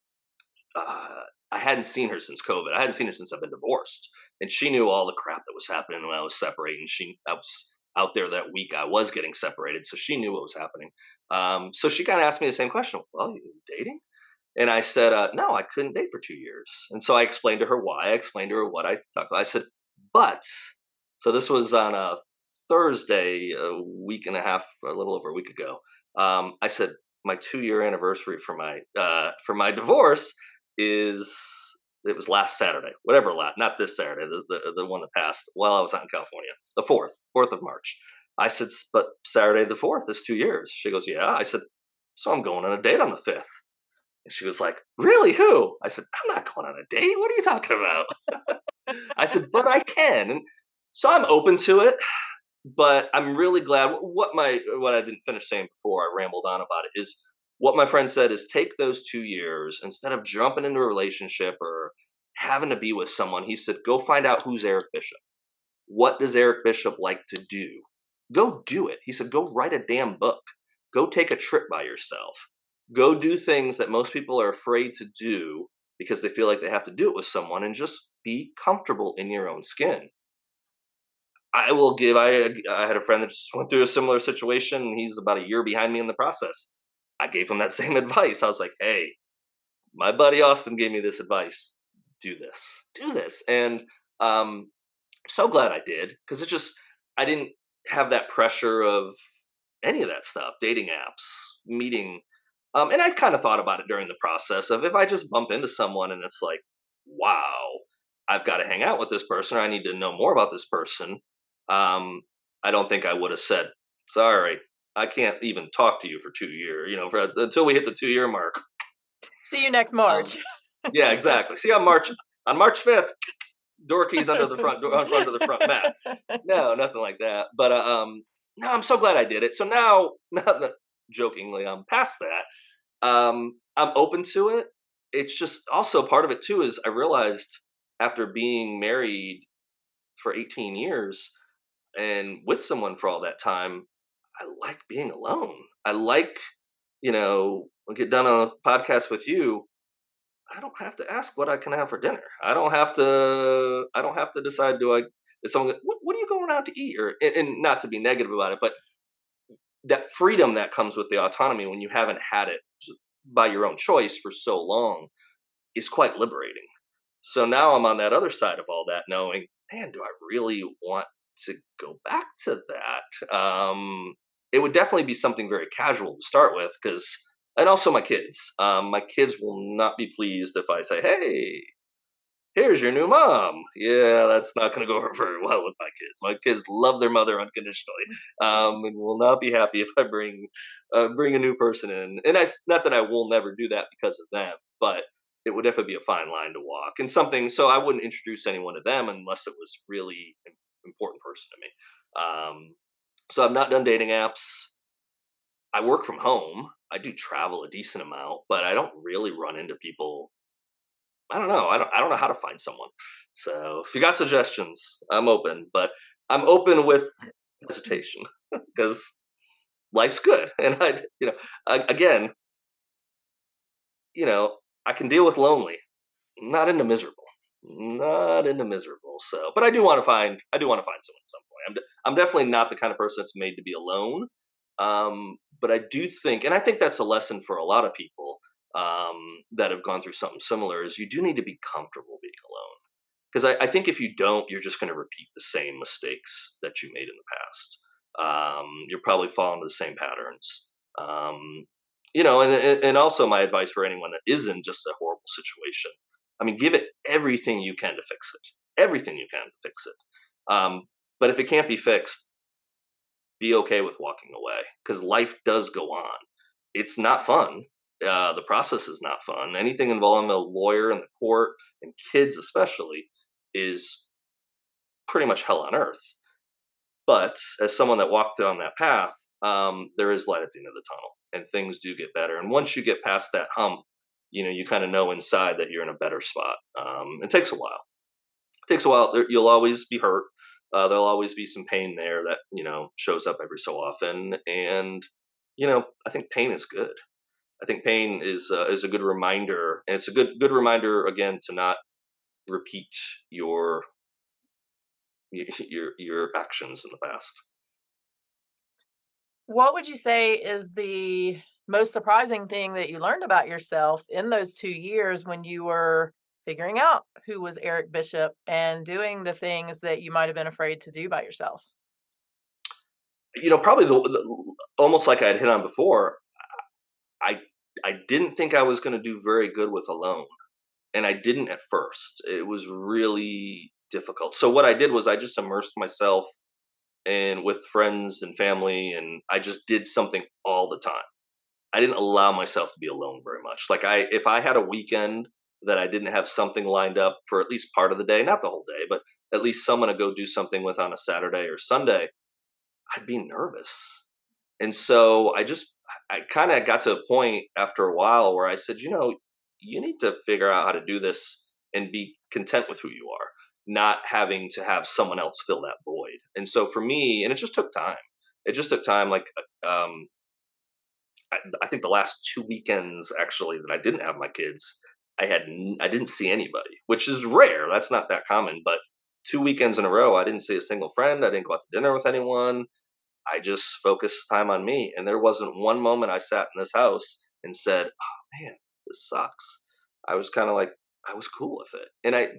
uh, I hadn't seen her since COVID. I hadn't seen her since I've been divorced, and she knew all the crap that was happening when I was separating. I was out there that week I was getting separated, so she knew what was happening. So she kind of asked me the same question. Well, you dating? And I said, no, I couldn't date for 2 years. And so I explained to her why. I explained to her what I talked about. I said, but, so this was on a Thursday, a week and a half, a little over a week ago. I said, my 2 year anniversary for my divorce is, it was last Saturday, whatever, not this Saturday, the one that passed while I was out in California, the 4th of March. I said, but Saturday the 4th is 2 years. She goes, yeah. I said, so I'm going on a date on the 5th. And she was like, "Really? Who?" I said, "I'm not going on a date. What are you talking about?" I said, "But I can." And so I'm open to it, but I'm really glad what I didn't finish saying before I rambled on about it is what my friend said is take those 2 years instead of jumping into a relationship or having to be with someone. He said, "Go find out who's Eric Bishop. What does Eric Bishop like to do? Go do it." He said, "Go write a damn book. Go take a trip by yourself. Go do things that most people are afraid to do because they feel like they have to do it with someone and just be comfortable in your own skin." I had a friend that just went through a similar situation and he's about a year behind me in the process. I gave him that same advice. I was like, "Hey, my buddy Austin gave me this advice. Do this. Do this." And um so glad I did because I didn't have that pressure of any of that stuff, dating apps, meeting. And I kind of thought about it during the process of if I just bump into someone and it's like, wow, I've got to hang out with this person or I need to know more about this person. Um, I don't think I would have said, sorry, I can't even talk to you for 2 years, until we hit the 2 year mark. See you next Um, March. yeah, exactly. See, on March 5th, door keys under the front door, on front of the front mat. No, nothing like that. But no, I'm so glad I did it. So now, not that jokingly, I'm past that. I'm open to it. It's just also part of it too is I realized after being married for 18 years and with someone for all that time, I like being alone. I like, I get done on a podcast with you. I don't have to ask what I can have for dinner. I don't have to. I don't have to decide. Is someone? What are you going out to eat? Or and not to be negative about it, but that freedom that comes with the autonomy when you haven't had it by your own choice for so long is quite liberating. So now I'm on that other side of all that, knowing, man, do I really want to go back to that? It would definitely be something very casual to start with, and also my kids. My kids will not be pleased if I say, "Hey, here's your new mom." Yeah, that's not going to go over very well with my kids. My kids love their mother unconditionally, and will not be happy if I bring a new person in. And not that I will never do that because of them, but it would definitely be a fine line to walk and something. So I wouldn't introduce anyone to them unless it was really important person to me. So I've not done dating apps. I work from home. I do travel a decent amount, but I don't really run into people. I don't know. I don't know how to find someone. So if you got suggestions, I'm open, but I'm open with hesitation because life's good. And again, you know, I can deal with lonely, not into miserable, not into miserable. So, but I do want to find someone at some point. I'm definitely not the kind of person that's made to be alone. But I do think, and I think that's a lesson for a lot of people that have gone through something similar, is you do need to be comfortable being alone. Because I think if you don't, you're just going to repeat the same mistakes that you made in the past. You're probably falling into the same patterns. And also my advice for anyone that is in just a horrible situation, I mean, give it everything you can to fix it. Everything you can to fix it. But if it can't be fixed, be okay with walking away because life does go on. It's not fun. The process is not fun. Anything involving a lawyer and the court and kids, especially, is pretty much hell on earth. But as someone that walked down that path, there is light at the end of the tunnel, and things do get better. And once you get past that hump, you kind of know inside that you're in a better spot. It takes a while. It takes a while. You'll always be hurt. There'll always be some pain there that shows up every so often, and I think pain is good. I think pain is a good reminder, and it's a good reminder again to not repeat your your actions in the past. What would you say is the most surprising thing that you learned about yourself in those 2 years when you were figuring out who was Eric Bishop and doing the things that you might have been afraid to do by yourself? Probably almost like I'd hit on before. I I didn't think I was going to do very good with alone, and I didn't at first. It was really difficult. So what I did was I just immersed myself and with friends and family, and I just did something all the time. I didn't allow myself to be alone very much. Like if I had a weekend that I didn't have something lined up for at least part of the day, not the whole day, but at least someone to go do something with on a Saturday or Sunday, I'd be nervous. And so I kind of got to a point after a while where I said, you need to figure out how to do this and be content with who you are, not having to have someone else fill that void. And so for me, and it just took time. It just took time. Like I think the last 2 weekends actually that I didn't have my kids, I didn't see anybody, which is rare. That's not that common, but 2 weekends in a row, I didn't see a single friend. I didn't go out to dinner with anyone. I just focused time on me. And there wasn't one moment I sat in this house and said, "Oh man, this sucks." I was kind of like, I was cool with it.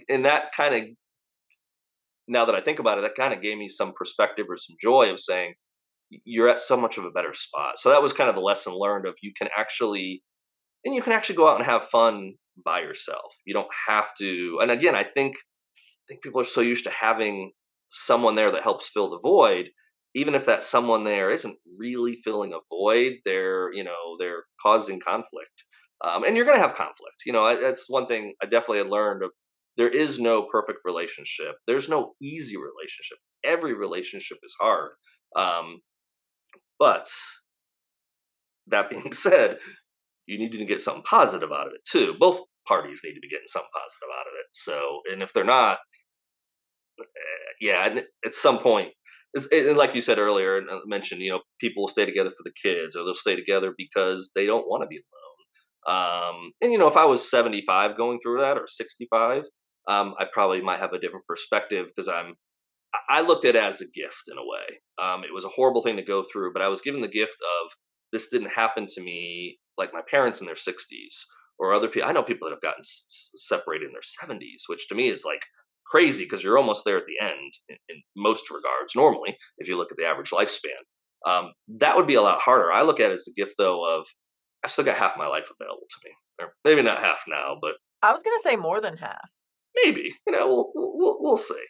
And that kind of, now that I think about it, that kind of gave me some perspective or some joy of saying, you're at so much of a better spot. So that was kind of the lesson learned of you can actually go out and have fun by yourself. You don't have to. And again, I think people are so used to having someone there that helps fill the void. Even if that someone there isn't really filling a void, they're causing conflict, and you're going to have conflict. That's one thing I definitely had learned of. There is no perfect relationship. There's no easy relationship. Every relationship is hard. Um, but that being said, you need to get something positive out of it too. Both parties need to be getting something positive out of it. So, and if they're not, yeah, and at some point, and like you said earlier, and mentioned, people will stay together for the kids, or they'll stay together because they don't want to be alone. And if I was 75 going through that, or 65, I probably might have a different perspective because I looked at it as a gift in a way. It was a horrible thing to go through, but I was given the gift of this didn't happen to me like my parents in their 60s or other people. I know people that have gotten separated in their 70s, which to me is like crazy because you're almost there at the end in most regards. Normally, if you look at the average lifespan, that would be a lot harder. I look at it as a gift though of I've still got half my life available to me, or maybe not half now, but I was gonna say more than half. maybe, we'll see.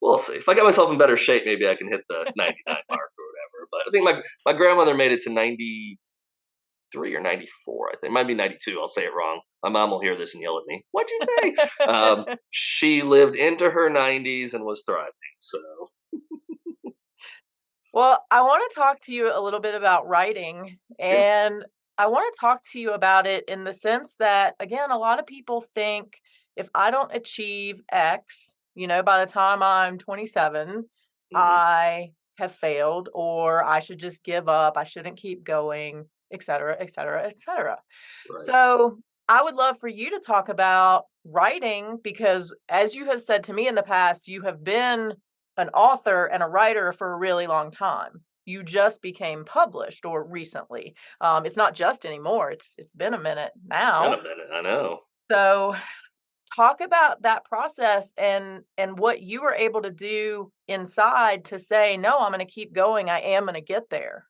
We'll see. If I get myself in better shape, maybe I can hit the 99 mark or whatever. But I think my grandmother made it to 93 or 94. I think it might be 92. I'll say it wrong. My mom will hear this and yell at me. What'd you say? She lived into her 90s and was thriving. So Well, I want to talk to you a little bit about writing, yeah. and I want to talk to you about it in the sense that, again, a lot of people think if I don't achieve X, by the time I'm 27, Hmm. I have failed, or I should just give up, I shouldn't keep going, et cetera, et cetera, et cetera. Right. So I would love for you to talk about writing because, as you have said to me in the past, you have been an author and a writer for a really long time. You just became published or recently. It's not just anymore. It's been a minute It's been now. a minute. I know. So talk about that process and what you were able to do inside to say, no, I'm going to keep going. I am going to get there.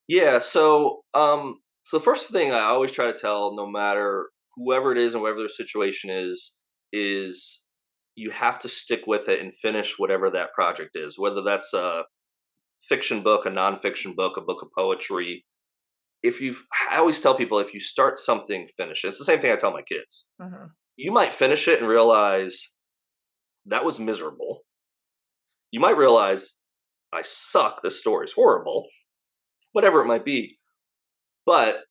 Yeah. So the first thing I always try to tell, no matter whoever it is and whatever their situation is you have to stick with it and finish whatever that project is, whether that's a fiction book, a nonfiction book, a book of poetry. I always tell people if you start something, finish it. It's the same thing I tell my kids. Mhm. You might finish it and realize that was miserable. You might realize I suck. This story's horrible, whatever it might be. But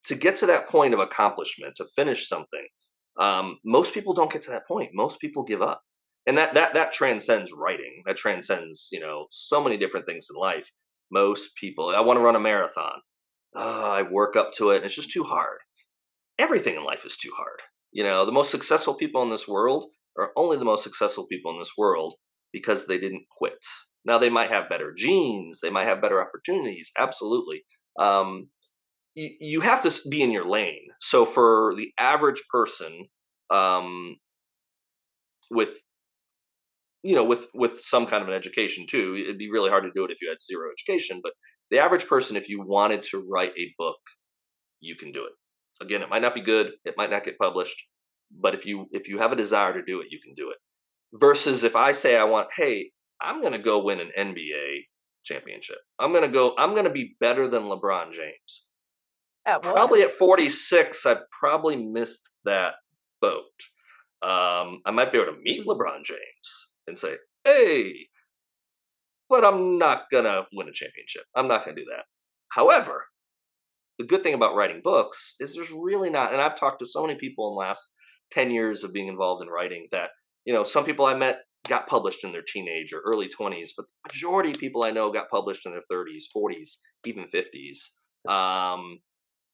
to get to that point of accomplishment, to finish something, most people don't get to that point. Most people give up. and that transcends writing. That transcends, so many different things in life. Most people, I want to run a marathon. I work up to it, and it's just too hard. Everything in life is too hard. The most successful people in this world are only the most successful people in this world because they didn't quit. Now they might have better genes, they might have better opportunities, absolutely. Um, you have to be in your lane. So for the average person, um, with with some kind of an education too, it'd be really hard to do it if you had zero education. But the average person, if you wanted to write a book, you can do it. Again, it might not be good, it might not get published, but if you have a desire to do it, you can do it. Versus if I say I want, hey, I'm going to go win an NBA championship. I'm going to be better than LeBron James. At what? Probably at 46, I probably missed that boat. I might be able to meet LeBron James and say, hey, but I'm not going to win a championship. I'm not going to do that. However, the good thing about writing books is there's really not, and I've talked to so many people in the last 10 years of being involved in writing that, some people I met got published in their teenage or early 20s, but the majority of people I know got published in their 30s, 40s, even 50s. Um,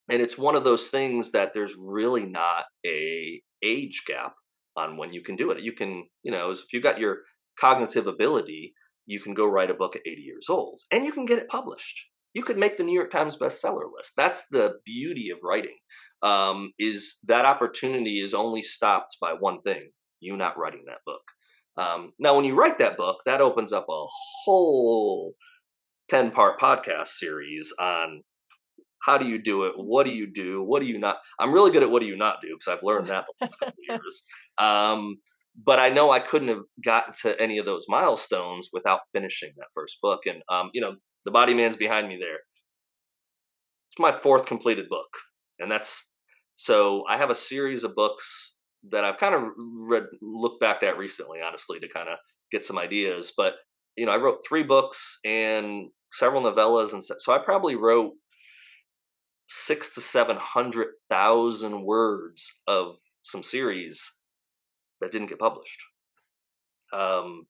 and it's one of those things that there's really not a age gap on when you can do it. You can, if you got your cognitive ability, you can go write a book at 80 years old and you can get it published. You could make the New York Times bestseller list. That's the beauty of writing. Is that opportunity is only stopped by one thing: you not writing that book. Now when you write that book, that opens up a whole 10-part podcast series on how do you do it? What do you do? What do you not? I'm really good at what do you not do because I've learned that the last couple of years. But I know I couldn't have gotten to any of those milestones without finishing that first book. And The Body Man's behind me there. It's my fourth completed book, and that's so I have a series of books that I've kind of looked back at recently, honestly, to kind of get some ideas. But I wrote three books and several novellas, and so I probably wrote six to 700,000 words of some series that didn't get published. Um,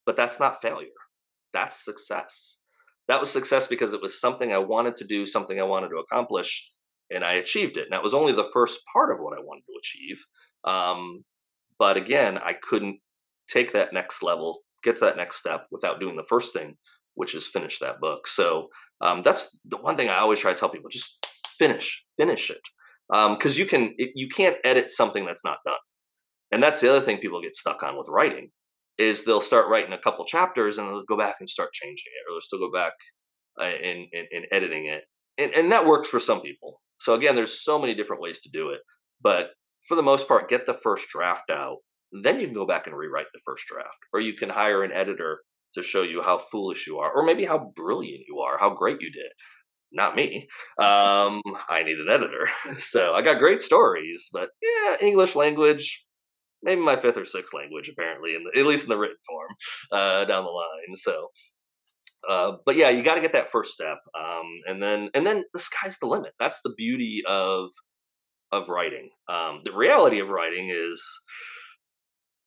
but that's not failure. That's success. That was success because it was something I wanted to do, something I wanted to accomplish, and I achieved it. And that was only the first part of what I wanted to achieve. Um, but again, I couldn't take that next level, get to that next step without doing the first thing, which is finish that book. So that's the one thing I always try to tell people: just finish it, because you can't edit something that's not done. And that's the other thing people get stuck on with writing is they'll start writing a couple chapters and they'll go back and start changing it, or they'll still go back and editing it, and that works for some people. So again, there's so many different ways to do it, but for the most part, get the first draft out, then you can go back and rewrite the first draft, or you can hire an editor to show you how foolish you are, or maybe how brilliant you are, how great you did. Not me. I need an editor. So I got great stories, but yeah, English language, maybe my fifth or sixth language, apparently, at least in the written form, down the line. So, but yeah, you got to get that first step, and then the sky's the limit. That's the beauty of writing. The reality of writing is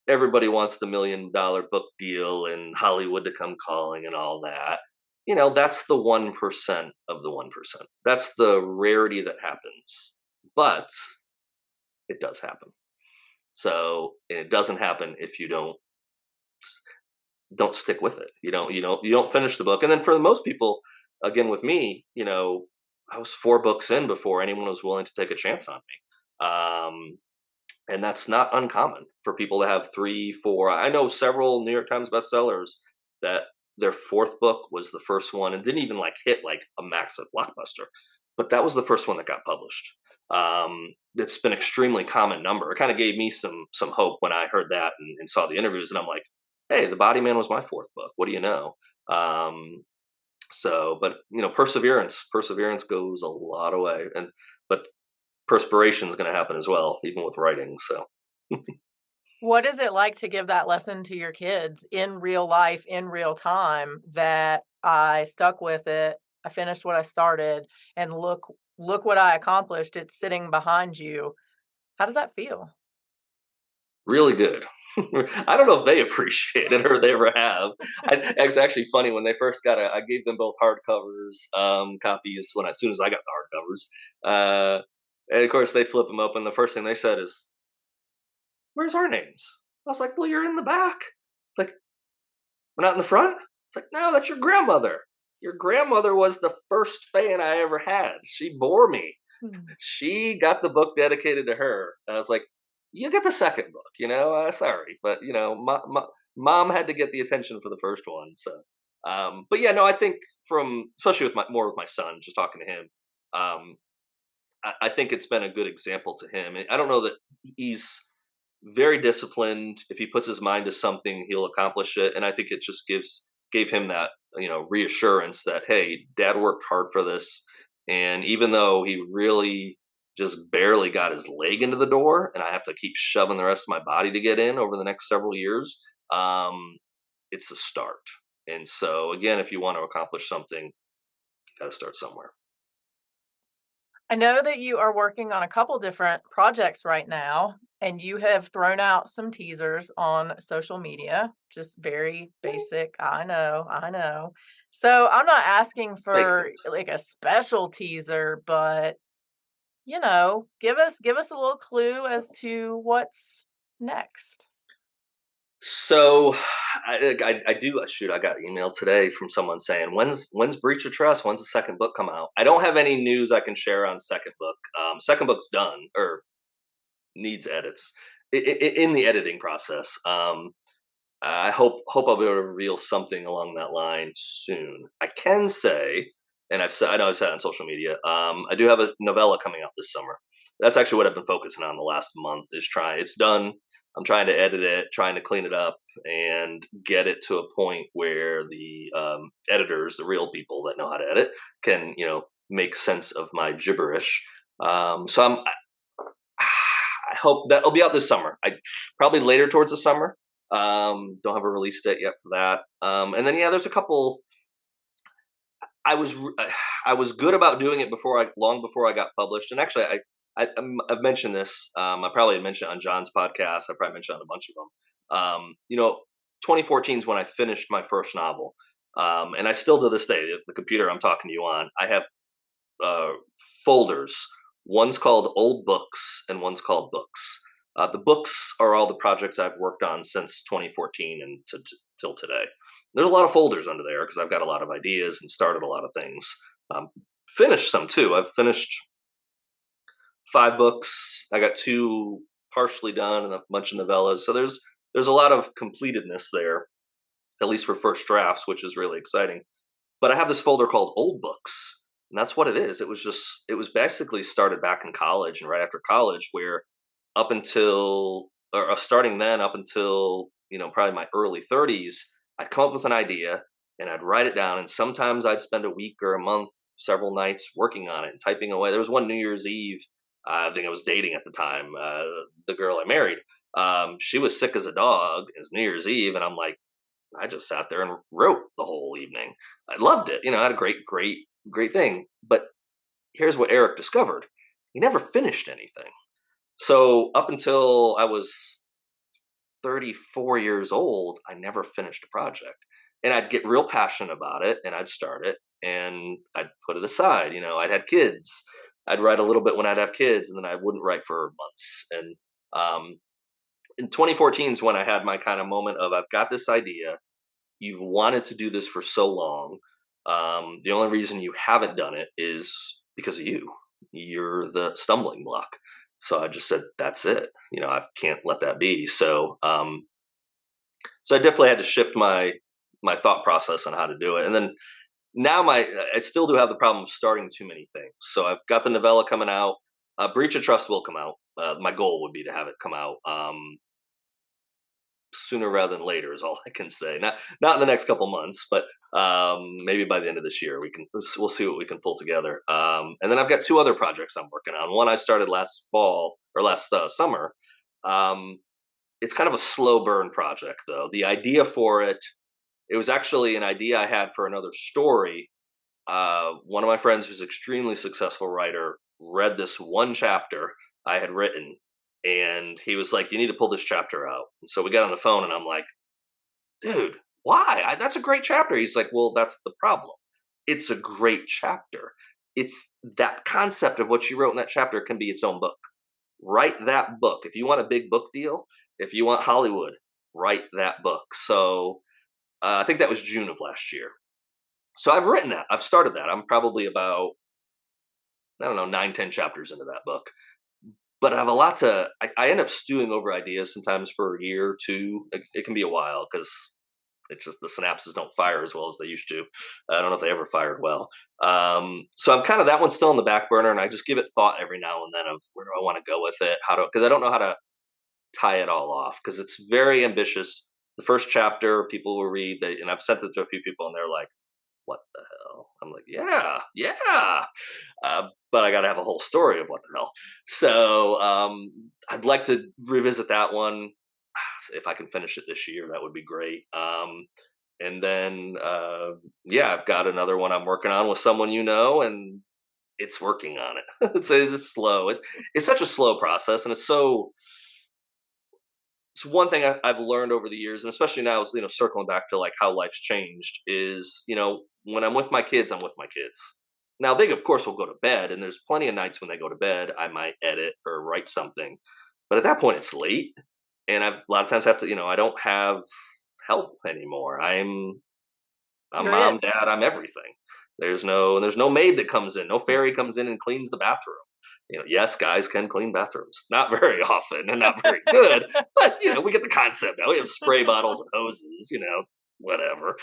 everybody wants the $1 million book deal and Hollywood to come calling and all that. That's the 1% of the 1%. That's the rarity that happens, but it does happen. So it doesn't happen if you don't stick with it. You don't finish the book. And then for most people, again with me, I was four books in before anyone was willing to take a chance on me. And that's not uncommon for people to have three, four. I know several New York Times bestsellers that their fourth book was the first one and didn't even hit a massive blockbuster, but that was the first one that got published. That's been extremely common number. It kind of gave me some hope when I heard that and saw the interviews, and I'm like, hey, The Body Man was my fourth book. What do you know? But perseverance goes a lot of way, but perspiration is going to happen as well, even with writing. So What is it like to give that lesson to your kids in real life, in real time, that I stuck with it, I finished what I started, and look what I accomplished. It's sitting behind you. How does that feel? really good. I don't know if they appreciate it or they ever have. It's actually funny when they first got it. I gave them both hardcovers copies when as soon as I got the hardcovers, and of course they flip them open. The first thing they said is, "Where's our names?" I was like, "Well, you're in the back. Like, we're not in the front." It's like, "No, that's your grandmother. Your grandmother was the first fan I ever had. She bore me. Hmm. She got the book dedicated to her." And I was like, "You get the second book, sorry, but mom had to get the attention for the first one." So, but yeah, no, I think from especially with my son, just talking to him, um, I think it's been a good example to him. I don't know that he's very disciplined. If he puts his mind to something, he'll accomplish it. And I think it just gave him that reassurance that, hey, dad worked hard for this, and even though he really just barely got his leg into the door, and I have to keep shoving the rest of my body to get in over the next several years, it's a start. And so again, if you want to accomplish something, you got to start somewhere. I know that you are working on a couple different projects right now, and you have thrown out some teasers on social media, just very basic. I know, I know. So I'm not asking Fake for news. like a special teaser, but give us a little clue as to what's next. So I do shoot. I got email today from someone saying, "When's Breach of Trust? When's the second book come out?" I don't have any news I can share on second book. Second book's done or needs edits in the editing process. I hope I'll be able to reveal something along that line soon. I can say, and I know I've said it on social media. I do have a novella coming out this summer. That's actually what I've been focusing on the last month. Is trying. It's done. I'm trying to edit it, trying to clean it up, and get it to a point where the editors, the real people that know how to edit, can make sense of my gibberish. So I hope that'll be out this summer. I probably later towards the summer. Don't have a release date yet for that. And then yeah, there's a couple. I was I was good about doing it long before I got published. And actually, I've mentioned this. I probably had mentioned it on John's podcast. I probably mentioned it on a bunch of them. 2014 is when I finished my first novel, and I still to this day, the computer I'm talking to you on, I have uh, folders. One's called old books and one's called books. The books are all the projects I've worked on since 2014 and till today. There's a lot of folders under there because I've got a lot of ideas and started a lot of things. Um, Finished some too. I've finished 5 books. I got 2 partially done and a bunch of novellas. So there's a lot of completedness there, at least for first drafts, which is really exciting. But I have this folder called old books, and that's what it is. It was basically started back in college and right after college, where up until or starting then up until probably my early 30s, I'd come up with an idea and I'd write it down, and sometimes I'd spend a week or a month, several nights working on it and typing away. There was one New Year's Eve. I think I was dating at the time. The girl I married, she was sick as a dog. It was New Year's Eve, and I'm like, I just sat there and wrote the whole evening. I loved it. I had a great thing. But here's what Eric discovered: he never finished anything. So up until I was 34 years old, I never finished a project. And I'd get real passionate about it and I'd start it and I'd put it aside. I'd had kids. I'd write a little bit when I'd have kids and then I wouldn't write for months. And in 2014 is when I had my kind of moment of I've got this idea. You've wanted to do this for so long. The only reason you haven't done it is because of you. You're the stumbling block. So I just said, that's it. I can't let that be. So I definitely had to shift my thought process on how to do it. And then now I still do have the problem of starting too many things. So I've got the novella coming out. Breach of Trust will come out. My goal would be to have it come out sooner rather than later is all I can say. Not in the next couple months, but maybe by the end of this year we'll see what we can pull together. And then I've got 2 other projects I'm working on. One I started last fall or last summer. Um, it's kind of a slow burn project though. The idea for it was actually an idea I had for another story. One of my friends who's an extremely successful writer read this one chapter I had written and he was like, "You need to pull this chapter out." And so we got on the phone, and I'm like, "Dude, why? That's a great chapter." He's like, "Well, that's the problem. It's a great chapter. It's that concept of what you wrote in that chapter can be its own book. Write that book. If you want a big book deal, if you want Hollywood, write that book." So I think that was June of last year. So I've written that. I've started that. I'm probably about, I don't know, 9, 10 chapters into that book. But I have a lot to. I end up stewing over ideas sometimes for a year or two. It can be a while because it's just the synapses don't fire as well as they used to. I don't know if they ever fired well. So I'm kind of, that one's still in the back burner, and I just give it thought every now and then of where do I want to go with it, how to, because I don't know how to tie it all off because it's very ambitious. The first chapter people will read, and I've sent it to a few people, and they're like, "What the hell?" I'm like, "Yeah, yeah," but I got to have a whole story of what the hell. So I'd like to revisit that one. If I can finish it this year, that would be great. And then, yeah, I've got another one I'm working on with someone, and it's working on it. It's slow. It's such a slow process, and it's one thing I've learned over the years, and especially now, circling back to like how life's changed, is when I'm with my kids, I'm with my kids. Now they, of course, will go to bed, and there's plenty of nights when they go to bed, I might edit or write something, but at that point, it's late, and I've a lot of times have to, I don't have help anymore. I'm You're it. mom, dad, I'm everything. There's no maid that comes in, no fairy comes in and cleans the bathroom. Yes, guys can clean bathrooms. Not very often and not very good, but we get the concept now. We have spray bottles and hoses, whatever.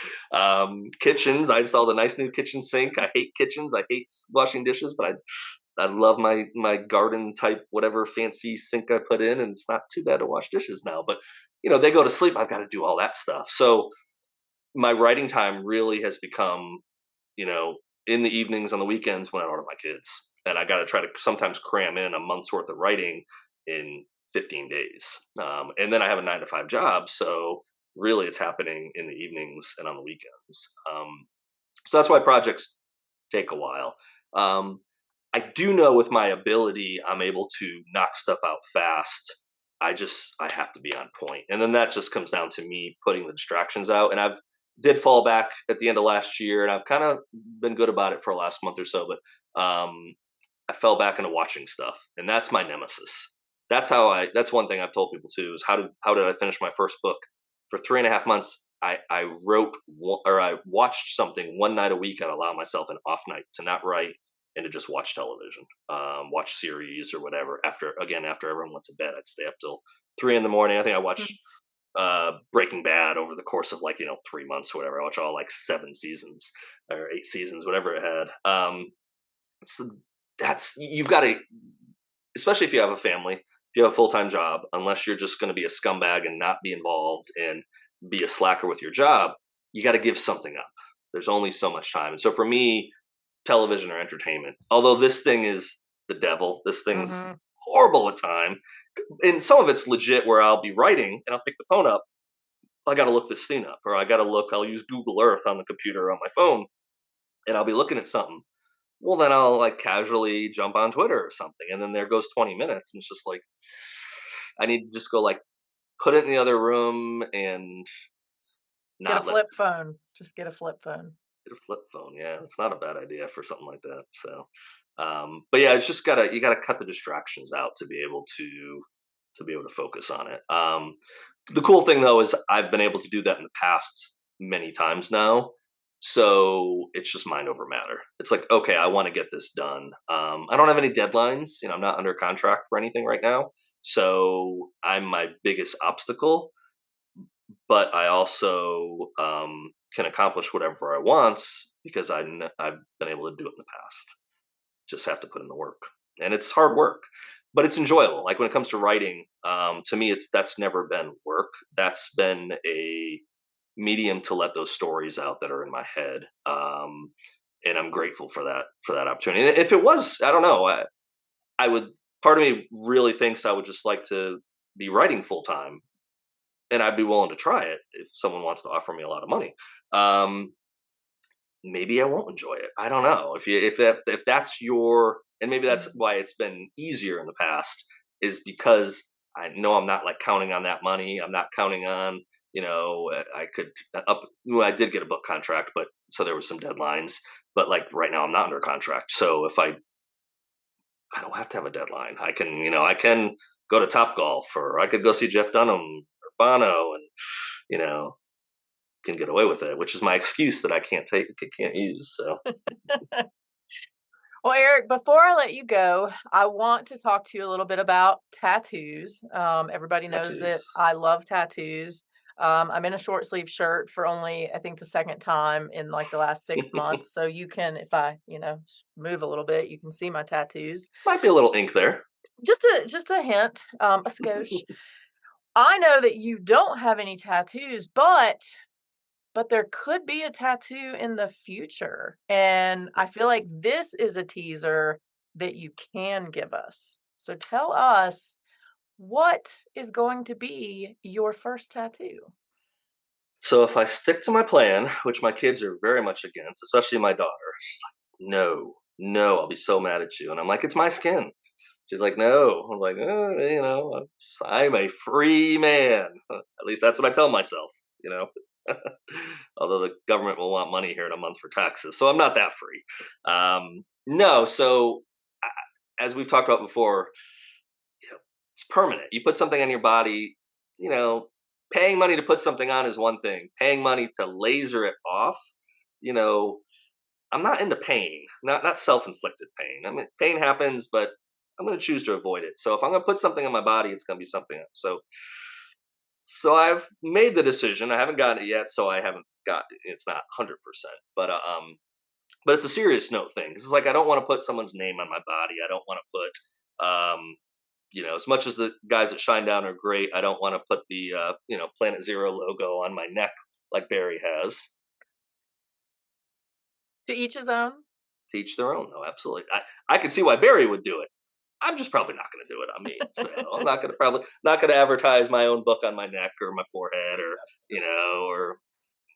Kitchens, I saw the nice new kitchen sink. I hate kitchens. I hate washing dishes, but I love my garden type whatever fancy sink I put in, and it's not too bad to wash dishes now. But they go to sleep. I've got to do all that stuff. So my writing time really has become, you know, in the evenings on the weekends when I don't have my kids. And I got to try to sometimes cram in a month's worth of writing in 15 days. And then I have a 9 to 5 job. So really it's happening in the evenings and on the weekends. So that's why projects take a while. Um, I do know with my ability, I'm able to knock stuff out fast. I have to be on point, and then that just comes down to me putting the distractions out. And I've did fall back at the end of last year, and I've kind of been good about it for the last month or so. But I fell back into watching stuff, and that's my nemesis. That's how I. That's one thing I've told people too is how did I finish my first book for 3.5 months. I wrote or I watched something one night a week. I'd allow myself an off night to not write and to just watch television, watch series or whatever. After everyone went to bed, I'd stay up till 3 in the morning. I think I watched Breaking Bad over the course of 3 months or whatever. I watched all like 7 seasons or 8 seasons, whatever it had. So that's you've got to, especially if you have a family, if you have a full time job, unless you're just going to be a scumbag and not be involved and be a slacker with your job, you got to give something up. There's only so much time, and so for me, television or entertainment. Although this thing is the devil, this thing's Hmm. horrible at time, and some of it's legit where I'll be writing and I'll pick the phone up. I got to look this thing up, or I got to look. I'll use Google Earth on the computer on my phone, and I'll be looking at something. Well, then I'll like casually jump on Twitter or something, and then there goes 20 minutes, and it's just like I need to just go like put it in the other room and Get a not let flip phone. Just get a flip phone. get a flip phone. Yeah, it's not a bad idea for something like that. So, but yeah, it's just gotta you gotta cut the distractions out to be able to focus on it. The cool thing though is I've been able to do that in the past many times now. So it's just mind over matter. It's like, okay, I want to get this done. I don't have any deadlines. I'm not under contract for anything right now. So I'm my biggest obstacle, but I also can accomplish whatever I want because I've been able to do it in the past. Just have to put in the work, and it's hard work, but it's enjoyable. Like when it comes to writing, to me, that's never been work. That's been a medium to let those stories out that are in my head, and I'm grateful for that opportunity. And if it was, I don't know, I would. Part of me really thinks I would just like to be writing full time, and I'd be willing to try it if someone wants to offer me a lot of money. Um, Maybe I won't enjoy it. I don't know. If that's your, and maybe that's Mhm. why it's been easier in the past is because I know I'm not like counting on that money. I'm not counting on, I could up. Well, I did get a book contract, but so there was some deadlines. But like right now, I'm not under contract. So if I don't have to have a deadline. I can go to Top Golf, or I could go see Jeff Dunham or Bono, and you know, can get away with it, which is my excuse that can't use. So Well, Eric, before I let you go, I want to talk to you a little bit about tattoos. Everybody knows that tattoos. I love tattoos. I'm in a short sleeve shirt for only, I think, the second time in like the last 6 months. So you can, if I, move a little bit, you can see my tattoos. Might be a little ink there. Just a hint, a skosh. I know that you don't have any tattoos, but there could be a tattoo in the future, and I feel like this is a teaser that you can give us. So tell us, what is going to be your first tattoo? So if I stick to my plan, which my kids are very much against, especially my daughter, she's like, "No, no, I'll be so mad at you." And I'm like, "It's my skin." She's like, "No." I'm like, I'm a free man." At least that's what I tell myself, you know. Although the government will want money here in a month for taxes, so I'm not that free. No, so as we've talked about before, it's permanent. You put something on your body, you know, paying money to put something on is one thing. Paying money to laser it off, you know, I'm not into pain, not self-inflicted pain. I mean, pain happens, but I'm going to choose to avoid it. So if I'm going to put something on my body, it's going to be something else. So I've made the decision. I haven't gotten it yet, so I haven't got it's not 100%. But it's a serious note thing. It's like I don't want to put someone's name on my body. I don't want to put as much as the guys at Shinedown are great, I don't want to put the Planet Zero logo on my neck like Barry has. To each his own? To each their own. No, absolutely. I can see why Barry would do it. I'm just probably not going to do it on me. So I'm not going to advertise my own book on my neck or my forehead or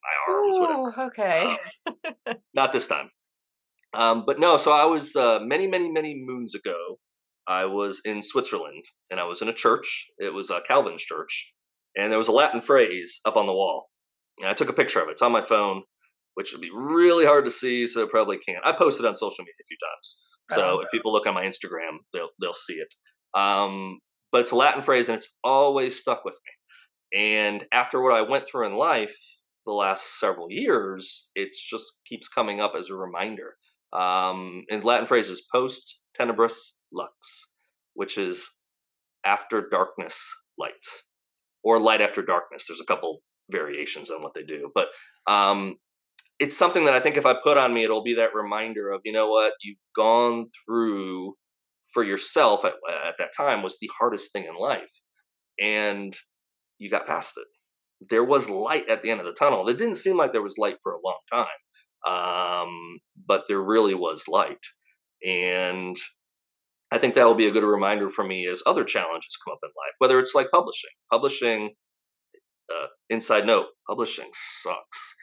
my arms, whatever. Ooh, okay. Not this time. But no, so I was many, many, many moons ago. I was in Switzerland, and I was in a church. It was a Calvin's church, and there was a Latin phrase up on the wall. And I took a picture of it. It's on my phone, which would be really hard to see, so probably can't. I posted on social media a few times, Right on. so if people look on my Instagram, they'll see it. But it's a Latin phrase, and it's always stuck with me. And after what I went through in life the last several years, it just keeps coming up as a reminder. In Latin phrases, post tenebris lux, which is after darkness, light, or light after darkness. There's a couple variations on what they do, but it's something that I think if I put on me, it'll be that reminder of, you know what, you've gone through for yourself at that time was the hardest thing in life, and you got past it. There was light at the end of the tunnel. It didn't seem like there was light for a long time, but there really was light. And I think that will be a good reminder for me as other challenges come up in life, whether it's like publishing. Inside note, publishing sucks.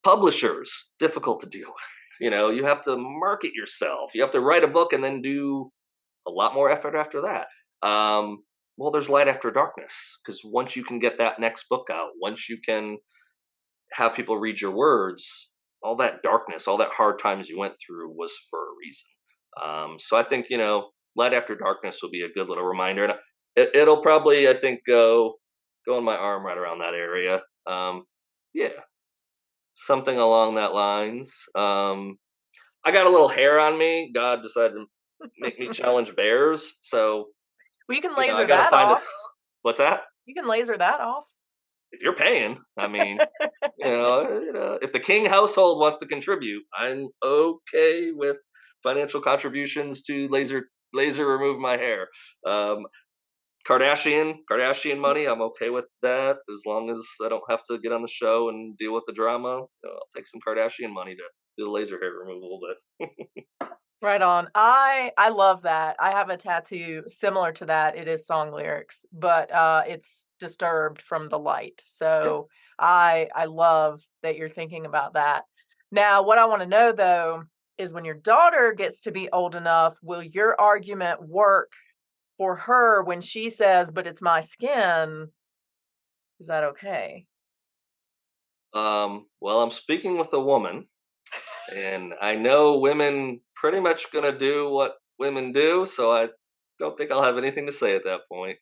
Publishers, difficult to deal with. You have to market yourself. You have to write a book and then do a lot more effort after that. Well, there's light after darkness because once you can get that next book out, once you can have people read your words, all that darkness, all that hard times you went through was for a reason. So I think light after darkness will be a good little reminder, and it'll probably I think go on my arm right around that area. Yeah, something along that lines. I got a little hair on me. God decided to make me challenge bears, so Well, you can I laser got to that find off. us. What's that? You can laser that off. If you're paying, I mean, if the King household wants to contribute, I'm okay with financial contributions to laser remove my hair. Um, Kardashian money, I'm okay with that as long as I don't have to get on the show and deal with the drama. I'll take some Kardashian money to do the laser hair removal. But Right on. I love that. I have a tattoo similar to that. It is song lyrics, but it's disturbed from the light. yeah, So I love that you're thinking about that. Now, what I want to know though is when your daughter gets to be old enough, will your argument work for her, when she says, "But it's my skin," is that okay? Well, I'm speaking with a woman, and I know women pretty much gonna do what women do, so I don't think I'll have anything to say at that point.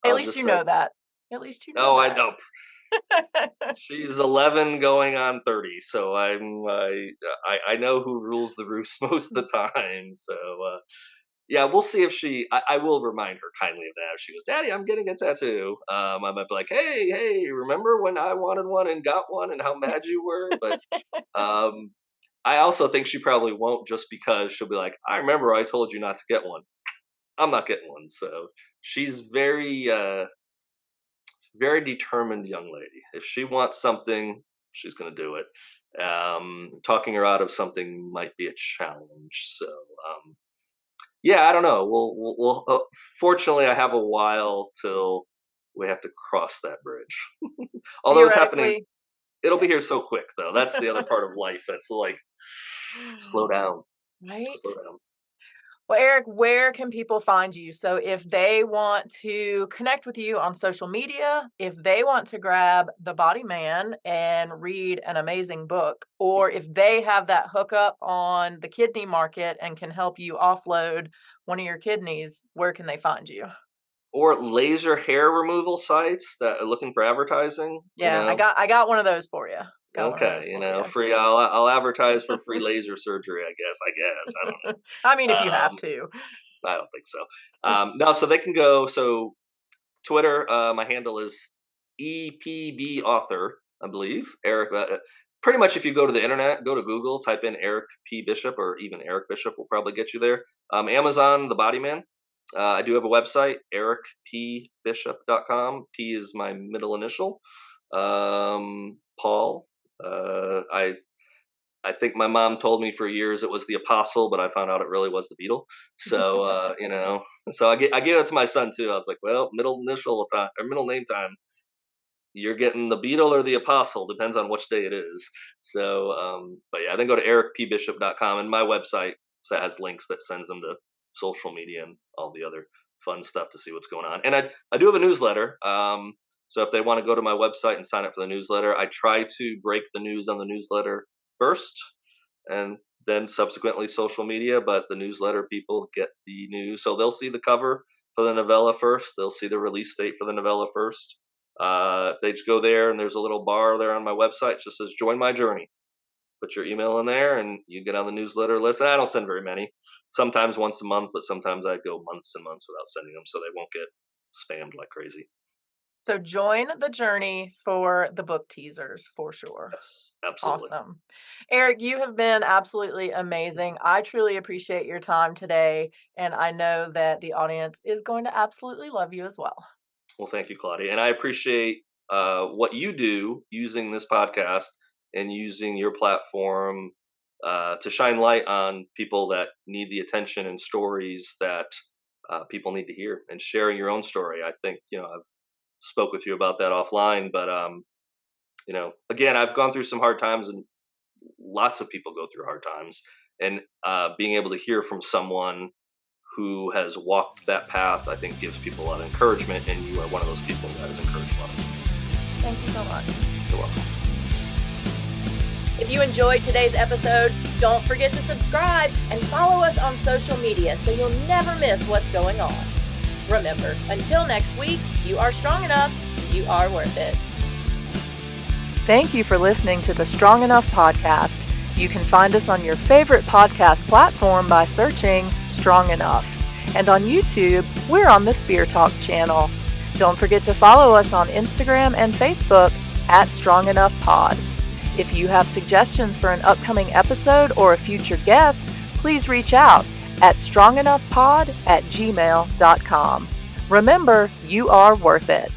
At I'll least just you say, know that. At least you know "Oh, I that. know she's 11 going on 30, so I know who rules the roost most of the time." So yeah, we'll see if I will remind her kindly of that. If she goes, "Daddy, I'm getting a tattoo," I might be like, "Hey, remember when I wanted one and got one, and how mad you were?" But um, I also think she probably won't, just because she'll be like, "I remember I told you not to get one. I'm not getting one." So she's very determined young lady. If she wants something, she's going to do it. Talking her out of something might be a challenge. So yeah, I don't know. Fortunately, I have a while till we have to cross that bridge. Although it's happening, Theoretically, it'll be yeah. here so quick though. That's the other part of life. That's like, slow down, Right? slow down. Well, Eric, where can people find you? So if they want to connect with you on social media, if they want to grab The Body Man and read an amazing book, or if they have that hookup on the kidney market and can help you offload one of your kidneys, where can they find you? Or laser hair removal sites that are looking for advertising. Yeah, I got one of those for you. Got one of those Okay, for free. I'll advertise for free laser surgery. I guess. I don't you. I mean, if you know. have to. I don't think so. No, so they can go. So Twitter, my handle is EPB author, I believe. Eric. Pretty much, if you go to the internet, go to Google, type in Eric P. Bishop, or even Eric Bishop will probably get you there. Amazon, The Body Man. I do have a website, ericpbishop.com. P is my middle initial. Paul. I think my mom told me for years it was the Apostle, but I found out it really was the Beatle. So so I gave it to my son too. I was like, well, middle initial time or middle name time, you're getting the Beatle or the Apostle, depends on which day it is. So, but yeah, then go to ericpbishop.com, and my website has links that sends them to social media and all the other fun stuff to see what's going on. And I do have a newsletter. So if they want to go to my website and sign up for the newsletter, I try to break the news on the newsletter first, and then subsequently social media. But the newsletter people get the news, so they'll see the cover for the novella first. They'll see the release date for the novella first. If they just go there, and there's a little bar there on my website, it just says "Join my journey." Put your email in there, and you get on the newsletter list. And I don't send very many. Sometimes once a month, but sometimes I go months and months without sending them, so they won't get spammed like crazy. So join the journey for the book teasers for sure. Yes, absolutely. Awesome. Eric, you have been absolutely amazing. I truly appreciate your time today, and I know that the audience is going to absolutely love you as well. Well, thank you, Claudia, and I appreciate what you do using this podcast and using your platform to shine light on people that need the attention and stories that people need to hear, and sharing your own story. I think I've spoke with you about that offline, but again, I've gone through some hard times, and lots of people go through hard times, and being able to hear from someone who has walked that path, I think gives people a lot of encouragement, and you are one of those people that has encouraged a lot of people. Thank you so much. You're welcome. If you enjoyed today's episode, don't forget to subscribe and follow us on social media so you'll never miss what's going on. Remember, until next week, you are strong enough, you are worth it. Thank you for listening to the Strong Enough podcast. You can find us on your favorite podcast platform by searching Strong Enough. And on YouTube, we're on the Spear Talk channel. Don't forget to follow us on Instagram and Facebook at Strong Enough Pod. If you have suggestions for an upcoming episode or a future guest, please reach out at strongenoughpod@gmail.com. Remember, you are worth it.